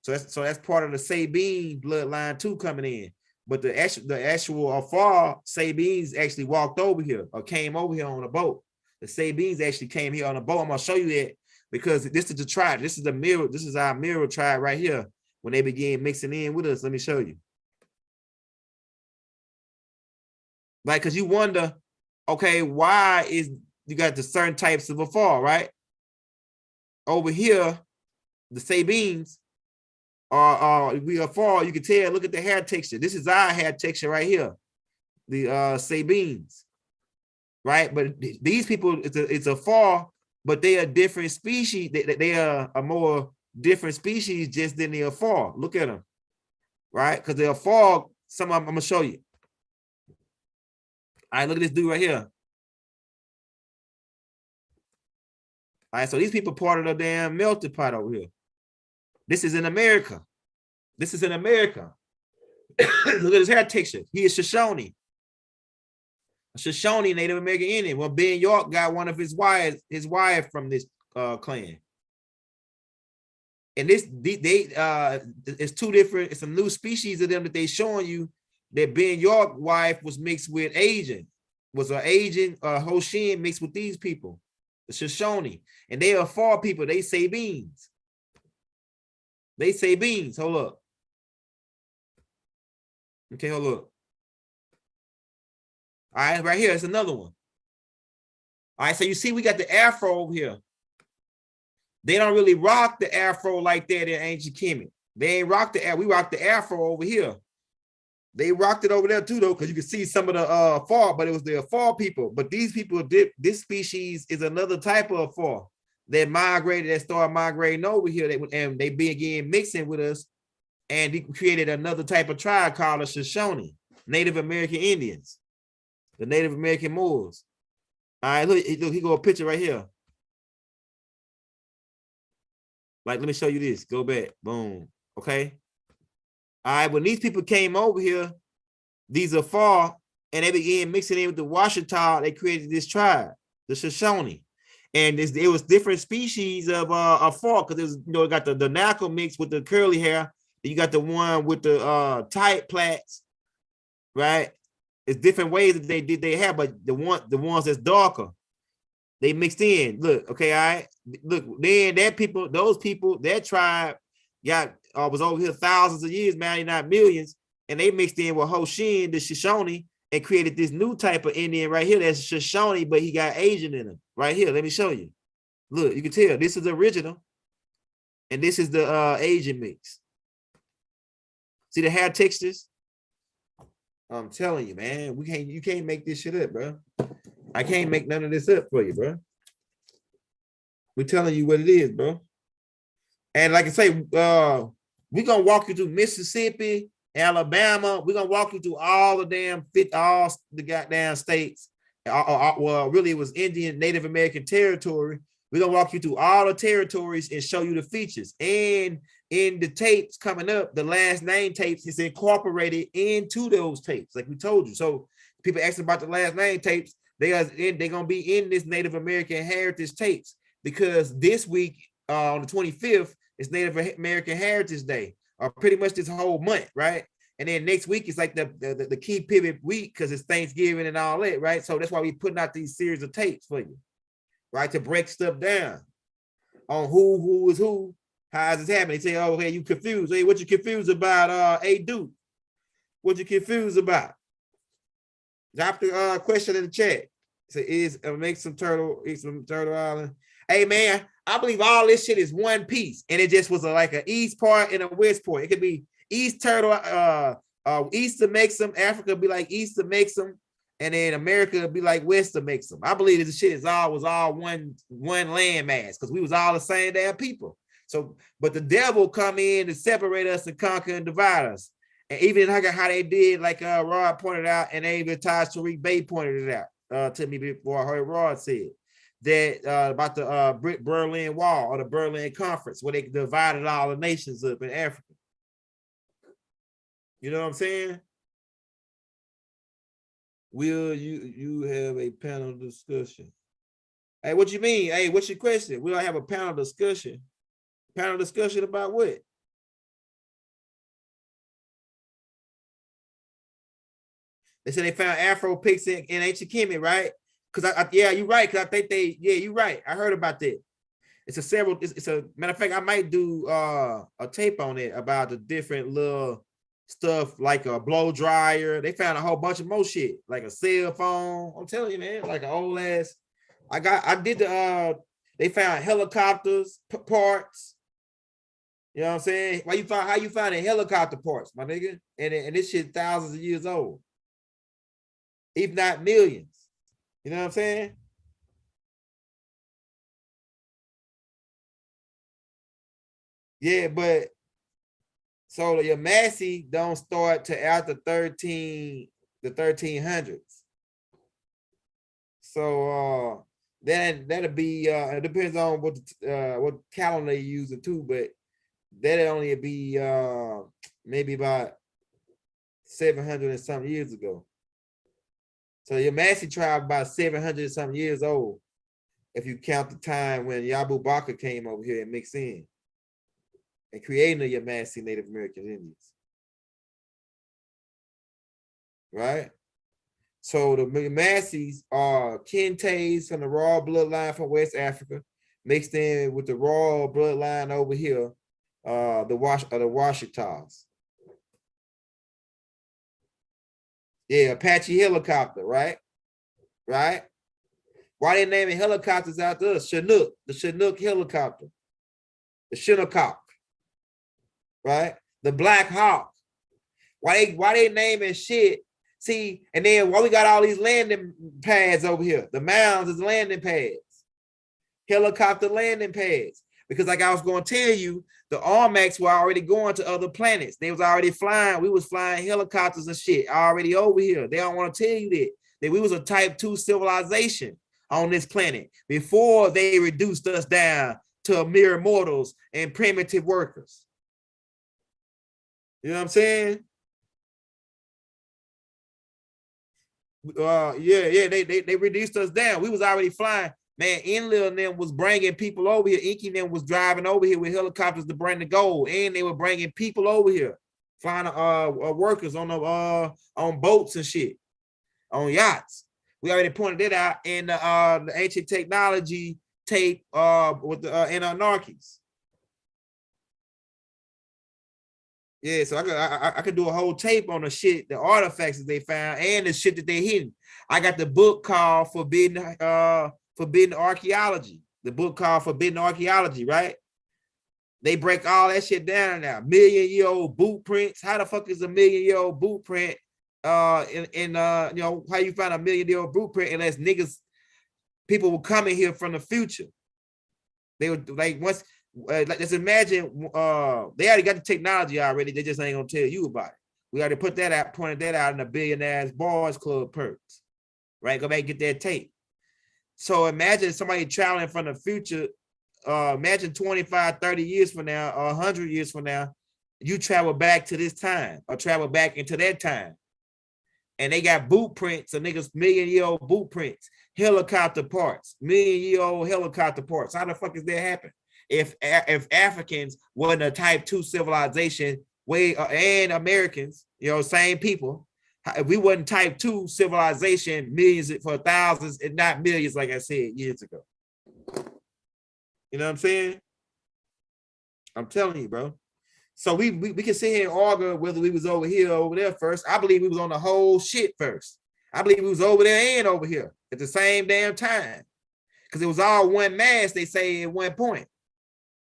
So that's part of the Sabine bloodline too coming in. But the actual Afar Sabines actually walked over here or came over here on a boat. The Sabines actually came here on a boat. I'm gonna show you that because this is the tribe. This is the mirror. This is our mirror tribe right here. When they began mixing in with us, let me show you. Like, because you wonder, okay, why is you got the certain types of Afar, right? Over here, the Sabines we are far, you can tell, look at the hair texture. This is our hair texture right here, the Sabines, right? But these people, it's a far, but they are different species. They are a more different species just than the far. Look at them, right? Because they're far, some of them I'm gonna show you. All right, look at this dude right here. All right, so these people part of the damn melting pot over here. This is in America. This is in America. Look at his hair texture. He is Shoshone. Shoshone Native American Indian. Well, Ben York got one of his wife from this clan. And this it's two different, it's a new species of them that they showing you that Ben York wife was mixed with Asian, was an Asian Hoshin mixed with these people, the Shoshone. And they are far people, they say beans. They say beans. Hold up. Okay, hold up. All right, right here, it's another one. All right, so you see we got the Afro over here. They don't really rock the Afro like that in ancient Kemet. They ain't rock the, we rock the Afro over here. They rocked it over there too, though, because you can see some of the fall, but it was the fall people. But these people, this species is another type of fall that migrated, that started migrating over here, and they began mixing with us, and they created another type of tribe called the Shoshone, Native American Indians, the Native American Moors. All right, look, he go a picture right here. Like, let me show you this. Go back. Boom. Okay. All right. When these people came over here, these are far, and they began mixing in with the Washita. They created this tribe, the Shoshone. And it was different species of far, because it was, you know, it got the Nako mix with the curly hair. You got the one with the tight plaits, right? It's different ways that they have, but the ones that's darker, they mixed in. Look, okay, all right. Look, then those people, that tribe got was over here thousands of years, man, not millions, and they mixed in with Hoshin, the Shoshone, and created this new type of Indian right here. That's Shoshone, but he got Asian in him. Right here, let me show you. Look, you can tell this is the original, and this is the Asian mix. See the hair textures? I'm telling you, man, you can't make this shit up, bro. I can't make none of this up for you, bro. We're telling you what it is, bro. And like I say, we're gonna walk you through Mississippi, Alabama. We're gonna walk you through all the goddamn states. Well, really, it was Indian Native American territory. We're gonna walk you through all the territories and show you the features. And in the tapes coming up, the last name tapes is incorporated into those tapes, like we told you. So people asking about the last name tapes, they're gonna be in this Native American heritage tapes, because this week on the 25th is Native American Heritage Day, or pretty much this whole month, right? And then next week is like the key pivot week, because it's Thanksgiving and all that, right? So that's why we're putting out these series of tapes for you, right? To break stuff down on who is who, how is this happening. They say, oh, hey, you confused. Hey, what you confused about? Hey, dude, what you confused about? Drop the question in the chat. Say, make some turtle island. Hey, man, I believe all this shit is one piece, and it just was like an east part and a west part. It could be East Turtle, East to make some, Africa be like East to make some, and then America be like West to make some. I believe this shit was all one landmass, because we was all the same damn people. So, but the devil come in to separate us and conquer and divide us. And even how they did, like Rod pointed out, and even Taj Tariq Bey pointed it out to me before I heard Rod said that about the Berlin Wall, or the Berlin Conference, where they divided all the nations up in Africa. You know what I'm saying? Will you have a panel discussion? Hey, what you mean? Hey, what's your question? We don't have a panel discussion. Panel discussion about what? They said they found Afro pics in ancient Kemet, right? Because yeah, you're right. Because I think you're right. I heard about that. It's a matter of fact, I might do a tape on it about the different little stuff, like a blow dryer. They found a whole bunch of more shit, like a cell phone. I'm telling you, man, like an old ass. They found helicopters, parts. You know what I'm saying? Why you find how you finding helicopter parts, my nigga? And this shit thousands of years old, if not millions. You know what I'm saying? Yeah, but so your Massey don't start to after the 1300s. So then that'll be it depends on what calendar you're using too, but that'll only be maybe about 700 and some years ago. So your Massey tribe about 700 and some years old, if you count the time when Yabu Baka came over here and mixed in and created the Yamasee Native American Indians, right? So the Yamasees are Kentays from the raw bloodline from West Africa, mixed in with the raw bloodline over here, the Washitas. Yeah, Apache helicopter, right? Right? Why they naming helicopters after us? Chinook, the Chinook helicopter, the Shinnecock, right? The Black Hawk. Why they naming shit? See, and then why we got all these landing pads over here? The mounds is landing pads, helicopter landing pads. Because like I was going to tell you, the Armax were already going to other planets. They was already flying. We was flying helicopters and shit already over here. They don't want to tell you that we was a type 2 civilization on this planet before they reduced us down to mere mortals and primitive workers. You know what I'm saying? Yeah, they reduced us down. We was already flying. Man, Enlil and them was bringing people over here. Inky and them was driving over here with helicopters to bring the gold, and they were bringing people over here, flying workers on the on boats and shit, on yachts. We already pointed it out in the ancient technology tape with the in Anarchies. Yeah, so I could do a whole tape on the shit, the artifacts that they found, and the shit that they hidden. I got the book called Forbidden Archaeology. The book called Forbidden Archaeology, right? They break all that shit down now. Million-year-old boot prints. How the fuck is a million-year-old boot print? In you know, how you find a million-year-old boot print unless niggas, people were coming here from the future. They would like once like let's imagine they already got the technology already, they just ain't gonna tell you about it. We already put that out, pointed that out in the Billionaires Bars Club perks, right? Go back and get that tape. So imagine somebody traveling from the future, imagine 25, 30 years from now, or 100 years from now, you travel back to this time or travel back into that time. And they got boot prints of niggas, million-year-old boot prints, helicopter parts, million-year-old helicopter parts. How the fuck is that happen? If Africans wasn't a type 2 civilization, and Americans, you know, same people, if we wasn't type 2 civilization millions for thousands and not millions, like I said years ago. You know what I'm saying? I'm telling you, bro. So we can sit here and argue whether we was over here or over there first. I believe we was on the whole shit first. I believe we was over there and over here at the same damn time. Because it was all one mass, they say, at one point.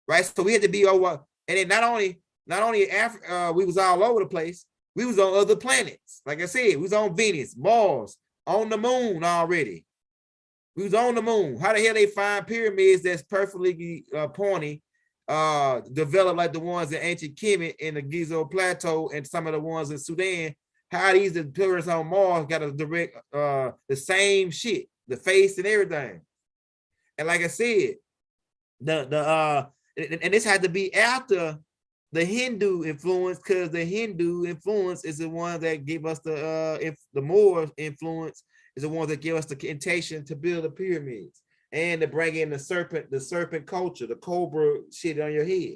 Right? So we had to be over, and then not only Africa, we was all over the place, we was on other planets. Like I said, we was on Venus, Mars, on the moon already. We was on the moon. How the hell they find pyramids that's perfectly pointy, developed like the ones in ancient Kemet in the Gizo Plateau and some of the ones in Sudan? How these pyramids on Mars got a direct the same shit, the face and everything. And like I said, and this had to be after the Hindu influence, because the Hindu influence is the one that gave us the Moor influence is the ones that give us the intention to build the pyramids and to bring in the serpent culture, the cobra shit on your head.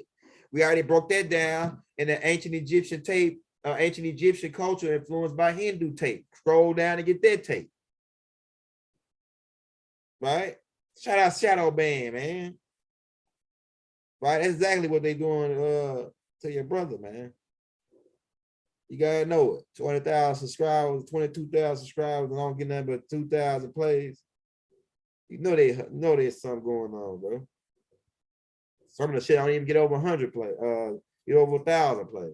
We already broke that down in the ancient Egyptian tape, ancient Egyptian culture influenced by Hindu tape. Scroll down and get that tape. Right? Shout out Shadow Band, man. Right? That's exactly what they doing to your brother, man. You gotta know it. 20,000 subscribers, 22,000 subscribers, and I don't get nothing but 2,000 plays. You know there's something going on, bro. Some of the shit I don't even get over 100 plays, get over 1,000 plays.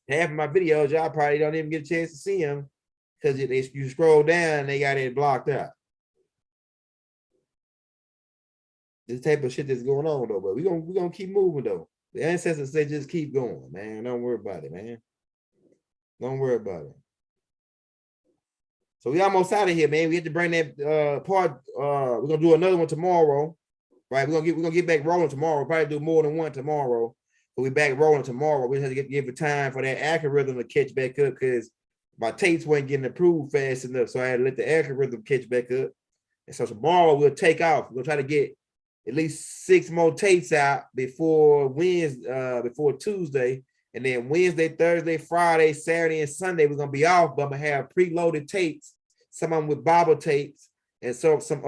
Half of my videos, y'all probably don't even get a chance to see them because you scroll down and they got it blocked out. This type of shit that's going on though, but we're gonna keep moving though. The ancestors say just keep going, man. Don't worry about it, man. Don't worry about it. So we almost out of here, man. We have to bring that part. We're gonna do another one tomorrow, right? We're gonna get back rolling tomorrow. We'll probably do more than one tomorrow, but we back rolling tomorrow. We have to give it time for that algorithm to catch back up because my tapes weren't getting approved fast enough, so I had to let the algorithm catch back up. And so tomorrow we'll take off. We'll try to get at least 6 more tapes out before Wednesday, before Tuesday. And then Wednesday, Thursday, Friday, Saturday, and Sunday, we're gonna be off, but I'm gonna have preloaded tapes, some of them with Bible tapes, and some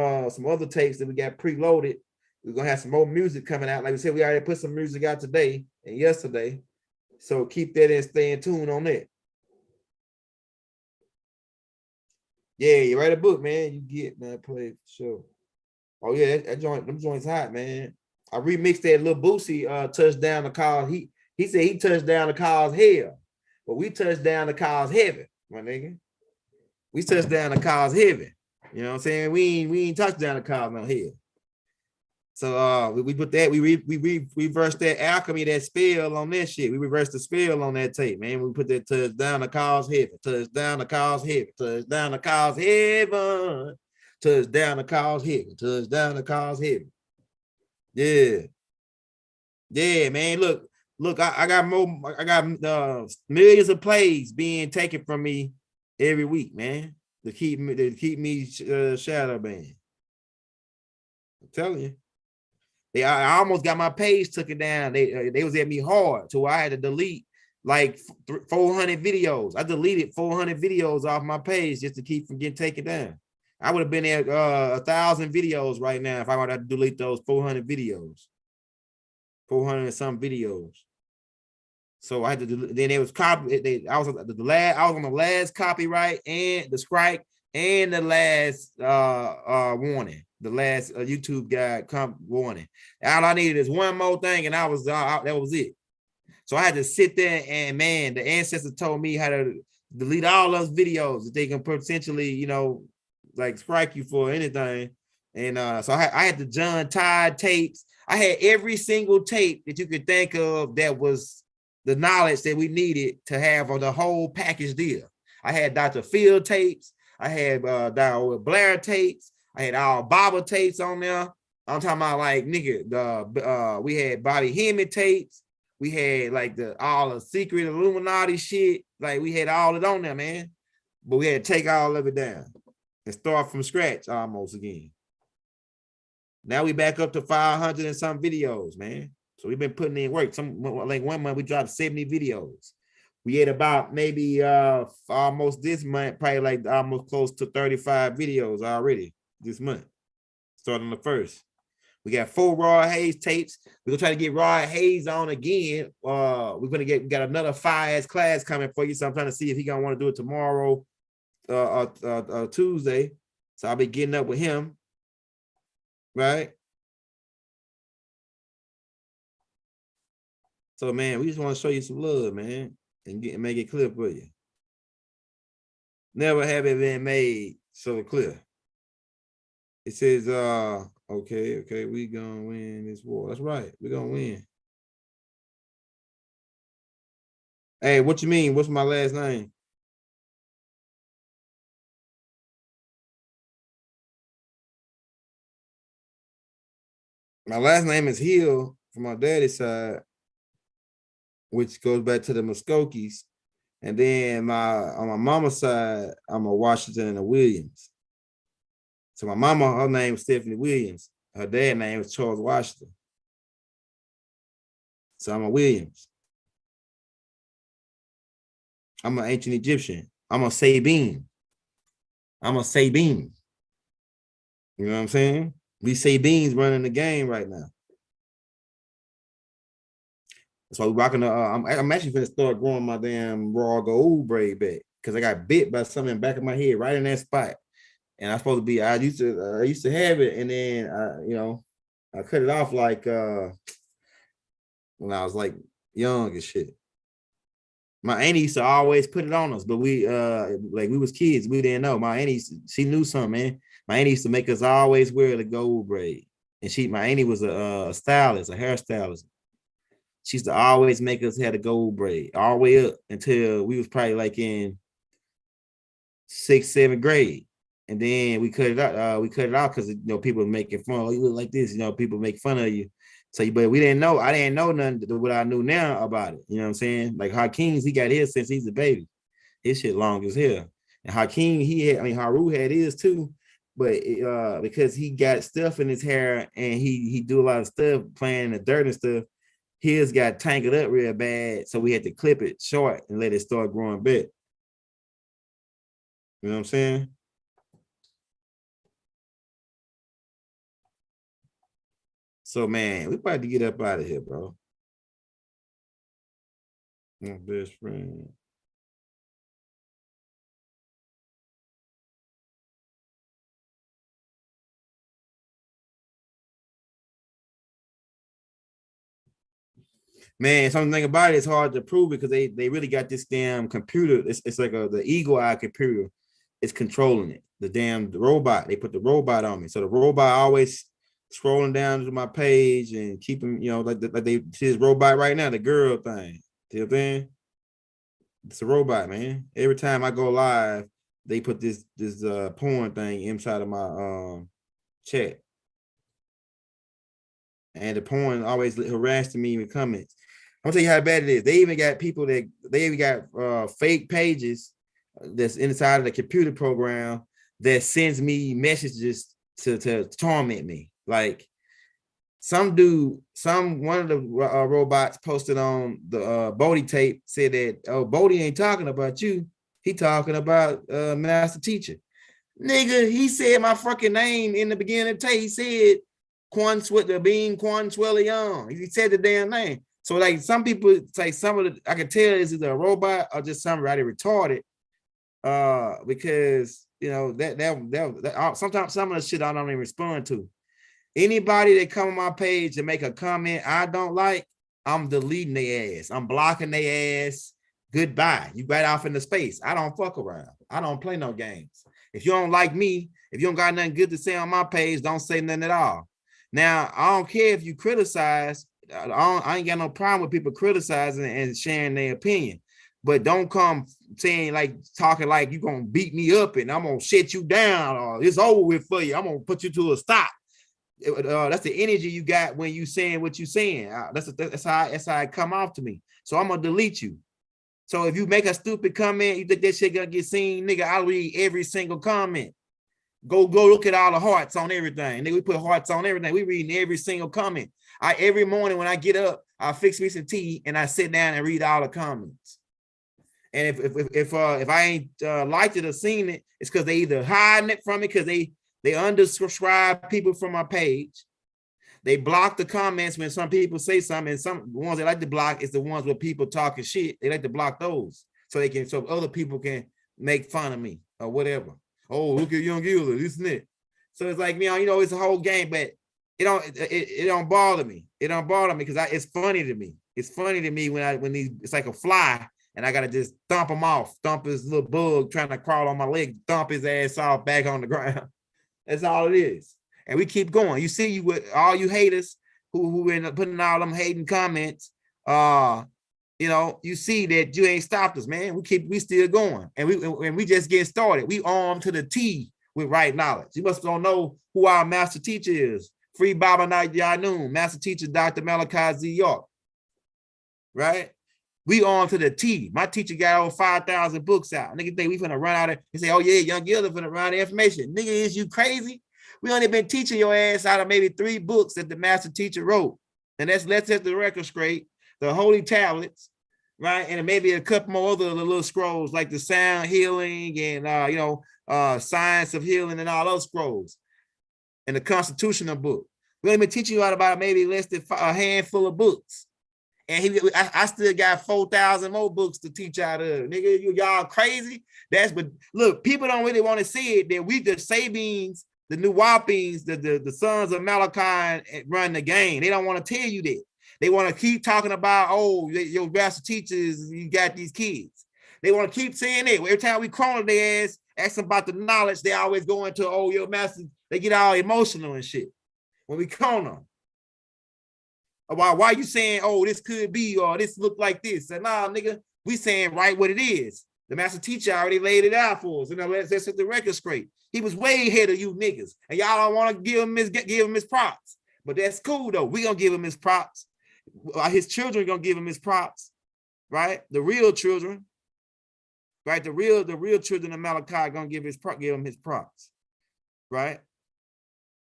other tapes that we got preloaded. We're gonna have some more music coming out. Like we said, we already put some music out today and yesterday. So keep that and stay in tune on that. Yeah, you write a book, man. You get that play for sure. Oh yeah, that joint, them joints hot, man. I remixed that little Boosie touchdown to cause he said he touched down to cause hell, but we touched down to cause heaven, my nigga. We touched down to cause heaven. You know what I'm saying? We ain't touched down to cause no hell. So we put that, we reversed that alchemy, that spell on that shit. We reversed the spell on that tape, man. We put that touchdown to cause heaven, touchdown to cause heaven, touchdown to cause heaven, touchdown to cause heaven, touchdown to cause heaven. Yeah. Yeah, man. Look, I got millions of plays being taken from me every week, man. To keep me shadow banned. I'm telling you. I almost got my page taken down. They was at me hard to where I had to delete like 400 videos. I deleted 400 videos off my page just to keep from getting taken down. I would have been at 1,000 videos right now if I would have to delete those 400 videos. 400 and some videos. So I had to then it was copy. I was on the last copyright and the strike and the last warning. The last YouTube guide warning. All I needed is one more thing, and that was it. So I had to sit there and man, the ancestors told me how to delete all those videos that they can potentially, you know, like strike you for anything. And so I had the John Todd tapes. I had every single tape that you could think of that was the knowledge that we needed to have on the whole package deal. I had Dr. Phil tapes. I had Dr. Blair tapes. I had all Bible tapes on there. I'm talking about like nigga, we had Bobby Hemmett tapes. We had like all the secret Illuminati shit. Like we had all it on there, man. But we had to take all of it down and start from scratch almost again. Now we back up to 500 and some videos, man. So we've been putting in work. Like 1 month we dropped 70 videos. We had about maybe almost this month, probably like almost close to 35 videos already this month, starting the 1st. We got 4 Raw Hayes tapes. We're gonna try to get Raw Hayes on again. We got another 5-ass class coming for you. So I'm trying to see if he gonna want to do it tomorrow Tuesday. So I'll be getting up with him. Right. So man, we just want to show you some love, man, and make it clear for you. Never have it been made so clear. It says, okay, we gonna win this war. That's right, we're gonna win. Hey, what you mean? What's my last name? My last name is Hill from my daddy's side, which goes back to the Muskokeys. And then on my mama's side, I'm a Washington and a Williams. So my mama, her name was Stephanie Williams. Her dad's name was Charles Washington. So I'm a Williams. I'm an ancient Egyptian. I'm a Sabine. I'm a Sabine. You know what I'm saying? We Sabines running the game right now. That's why we're rocking the. I'm actually gonna start growing my damn raw gold braid back because I got bit by something in the back of my head, right in that spot. And I was supposed to be. I used to have it, and then I cut it off like when I was like young and shit. My auntie used to always put it on us, but we like we was kids, we didn't know. My auntie, she knew something, man. My auntie used to make us always wear the gold braid. And my auntie was a stylist, a hairstylist. She used to always make us have the gold braid all the way up until we was probably like in 6th, 7th grade. And then we cut it out. We cut it out because people were making fun. Oh, you look like this, people make fun of you. So, but we didn't know. I didn't know nothing what I knew now about it. You know what I'm saying? Like Hakeem's, he got his since he's a baby. His shit long as hell. And Hakeem, Haru had his too, but because he got stuff in his hair and he do a lot of stuff playing in the dirt and stuff, his got tangled up real bad. So we had to clip it short and let it start growing back. You know what I'm saying? So man, we about to get up out of here, bro. My best friend. Man, something about it is hard to prove because they really got this damn computer. It's like the eagle eye computer. It's controlling it. The robot. They put the robot on me, so the robot always scrolling down to my page and keeping like they see this robot right now, the girl thing. See what I'm saying? It's a robot, man. Every time I go live, they put this porn thing inside of my chat, and the porn always harassing me in the comments. I'm gonna tell you how bad it is. They even got people that they even got fake pages that's inside of the computer program that sends me messages to torment me. Like one of the robots posted on the Bodie tape said that, oh, Bodie ain't talking about you. He talking about Master Teacher. Nigga, he said my fucking name in the beginning of the tape. He said Quan Swellion. He said the damn name. So like some people say I can tell is it a robot or just somebody retarded. Because that sometimes some of the shit I don't even respond to. Anybody that come on my page and make a comment I don't like, I'm deleting their ass. I'm blocking their ass. Goodbye. You right off into space. I don't fuck around. I don't play no games. If you don't like me, if you don't got nothing good to say on my page, don't say nothing at all. Now, I don't care if you criticize. I ain't got no problem with people criticizing and sharing their opinion. But don't come saying talking like you gonna beat me up and I'm gonna shut you down or it's over with for you. I'm gonna put you to a stop. That's the energy you got when you saying what you saying. That's how it come off to me. So I'm gonna delete you. So if you make a stupid comment, you think that shit gonna get seen, nigga? I'll read every single comment. Go look at all the hearts on everything. Nigga, we put hearts on everything. We reading every single comment. Every morning when I get up, I fix me some tea and I sit down and read all the comments. And if I ain't liked it or seen it, it's because they either hiding it from me because they undersubscribe people from my page. They block the comments when some people say something, and some ones they like to block is the ones where people talking shit. They like to block those so other people can make fun of me or whatever. Oh, look at Young Gilder, this and that. So it's like, it's a whole game, but it don't bother me. It don't bother me because it's funny to me. It's funny to me when it's like a fly and I gotta just thump him off, thump his little bug trying to crawl on my leg, thump his ass off back on the ground. That's all it is. And we keep going. You see, you with all you haters who end up putting all them hating comments. You see that you ain't stopped us, man. We still going, and we just getting started. We armed to the T with right knowledge. You must don't know who our master teacher is. Free Baba Night Yanoon, master teacher Dr. Malachi Z. York. Right? We on to the T. My teacher got over 5,000 books out. Nigga think we finna run out of, he say, oh yeah, Young Gilder finna run out of information. Nigga, is you crazy? We only been teaching your ass out of maybe 3 books that the master teacher wrote. And let's set the record straight. The Holy Tablets, right? And maybe a couple more other little scrolls like the Sound Healing and, Science of Healing and all those scrolls. And the Constitutional book. We only been teaching you out about maybe less than a handful of books. And I still got 4,000 more books to teach out of. Nigga, y'all crazy? But look, people don't really want to see it that we the Sabines the new Whoppings, the sons of Malachi run the game. They don't want to tell you that. They want to keep talking about, oh, your master teachers, you got these kids. They want to keep saying it. Every time we corner their ass, ask them about the knowledge, they always go into, oh, your master, they get all emotional and shit. When we corner them. About why you saying, oh, this could be, or this look like this. And nah, nigga, we saying right what it is. The master teacher already laid it out for us. Let's set the record straight. He was way ahead of you niggas. And y'all don't want to give him his props. But that's cool though. We gonna give him his props. His children gonna give him his props, right? The real children, right? The real children of Malachi gonna give him his props, right?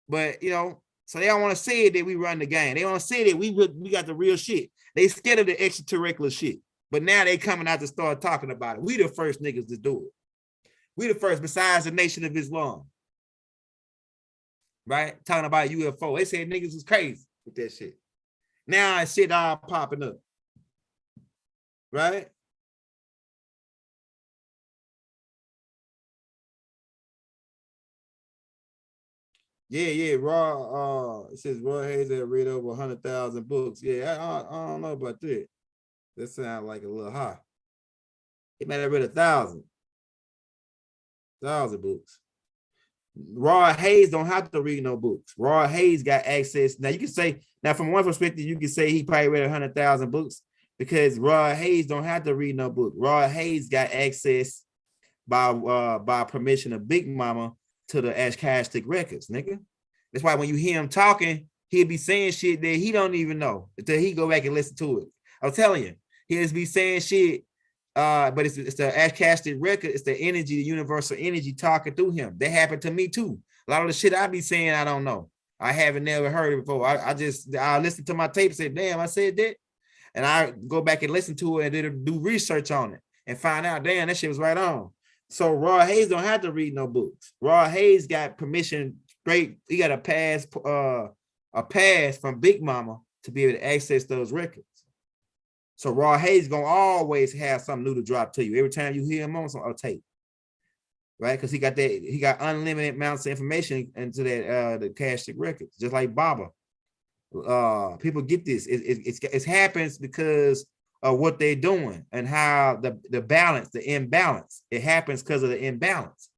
But you know, so they don't want to say that we run the game. They want to say that we got the real shit. They scared of the extracurricular shit. But now they coming out to start talking about it. We the first niggas to do it. We the first, besides the Nation of Islam. Right? Talking about UFO. They said niggas was crazy with that shit. Now that shit all popping up. Right? Yeah. It says Raw Hayes had read over 100,000 books. Yeah, I don't know about that. That sounds like a little high. He might have read 1,000 books. Raw Hayes don't have to read no books. Raw Hayes got access. Now you can say, now from one perspective, you can say he probably read 100,000 books because Raw Hayes don't have to read no book. Raw Hayes got access by permission of Big Mama to the Ashcastic records, nigga. That's why when you hear him talking, he'll be saying shit that he don't even know until he go back and listen to it. I'm telling you, he'll just be saying shit. But it's the Ashcastic record. It's the energy, the universal energy talking through him. That happened to me too. A lot of the shit I be saying, I don't know. I haven't never heard it before. I listen to my tape, say, damn, I said that. And I go back and listen to it and then do research on it and find out, damn, that shit was right on. So Raw Hayes don't have to read no books. Raw Hayes got permission straight. He got a pass from Big Mama to be able to access those records. So Raw Hayes gonna always have something new to drop to you every time you hear him on some tape, right? Because he got unlimited amounts of information into that the Akashic records, just like Baba. People get this. It happens because of what they're doing and how the balance, the imbalance. It happens because of the imbalance.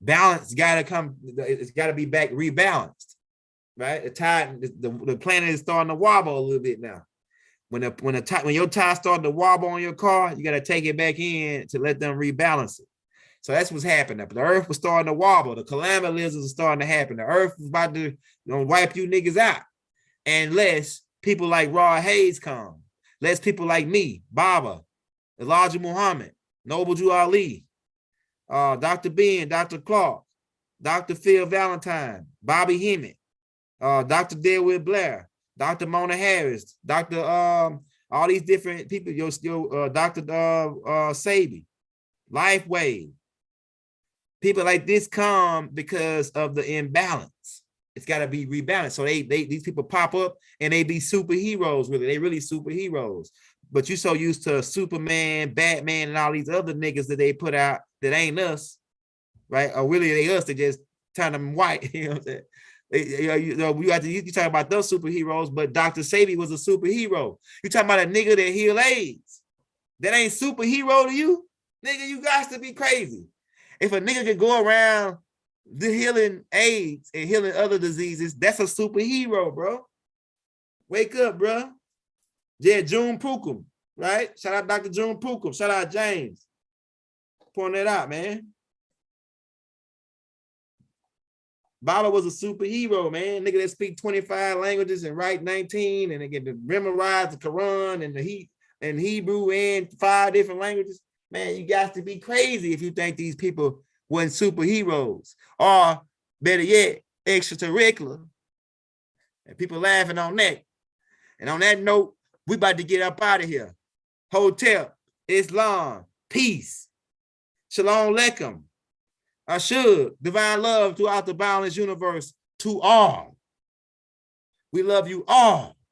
Balance gotta come. It's got to be back rebalanced, right? The planet is starting to wobble a little bit now. When your tires start to wobble on your car, you got to take it back in to let them rebalance it. So that's what's happening. The earth was starting to wobble. The calamities are starting to happen. The earth is about to wipe you niggas out. Unless people like Raw Hayes come. Unless people like me, Baba, Elijah Muhammad, Noble Jew Ali, Dr. Ben, Dr. Clark, Dr. Phil Valentine, Bobby Hemmett, Dr. Deadwood Blair, Dr. Mona Harris, Dr. All these different people, Dr. Sabi, Lifeway. People like this come because of the imbalance. It's got to be rebalanced. So these people pop up and they be superheroes, really. They really superheroes. But you so used to Superman, Batman, and all these other niggas that they put out that ain't us, right? Or really they us, they just turn them white. You know what I'm saying? You talk about those superheroes, but Dr. Sabi was a superhero. You talking about a nigga that heal AIDS. That ain't superhero to you? Nigga, you got to be crazy. If a nigga can go around healing AIDS and healing other diseases, that's a superhero, bro. Wake up, bro. Yeah, June Pookum, right? Shout out Dr. June Pookum. Shout out James. Pointing that out, man. Baba was a superhero, man. Nigga that speak 25 languages and write 19 and they get to memorize the Quran and Hebrew and 5 different languages. Man, you got to be crazy if you think these people weren't superheroes or better yet, extraterrestrial. And people laughing on that. And on that note, we about to get up out of here. Hotel, Islam, peace. Shalom Aleichem. Ashud, divine love throughout the boundless universe to all. We love you all.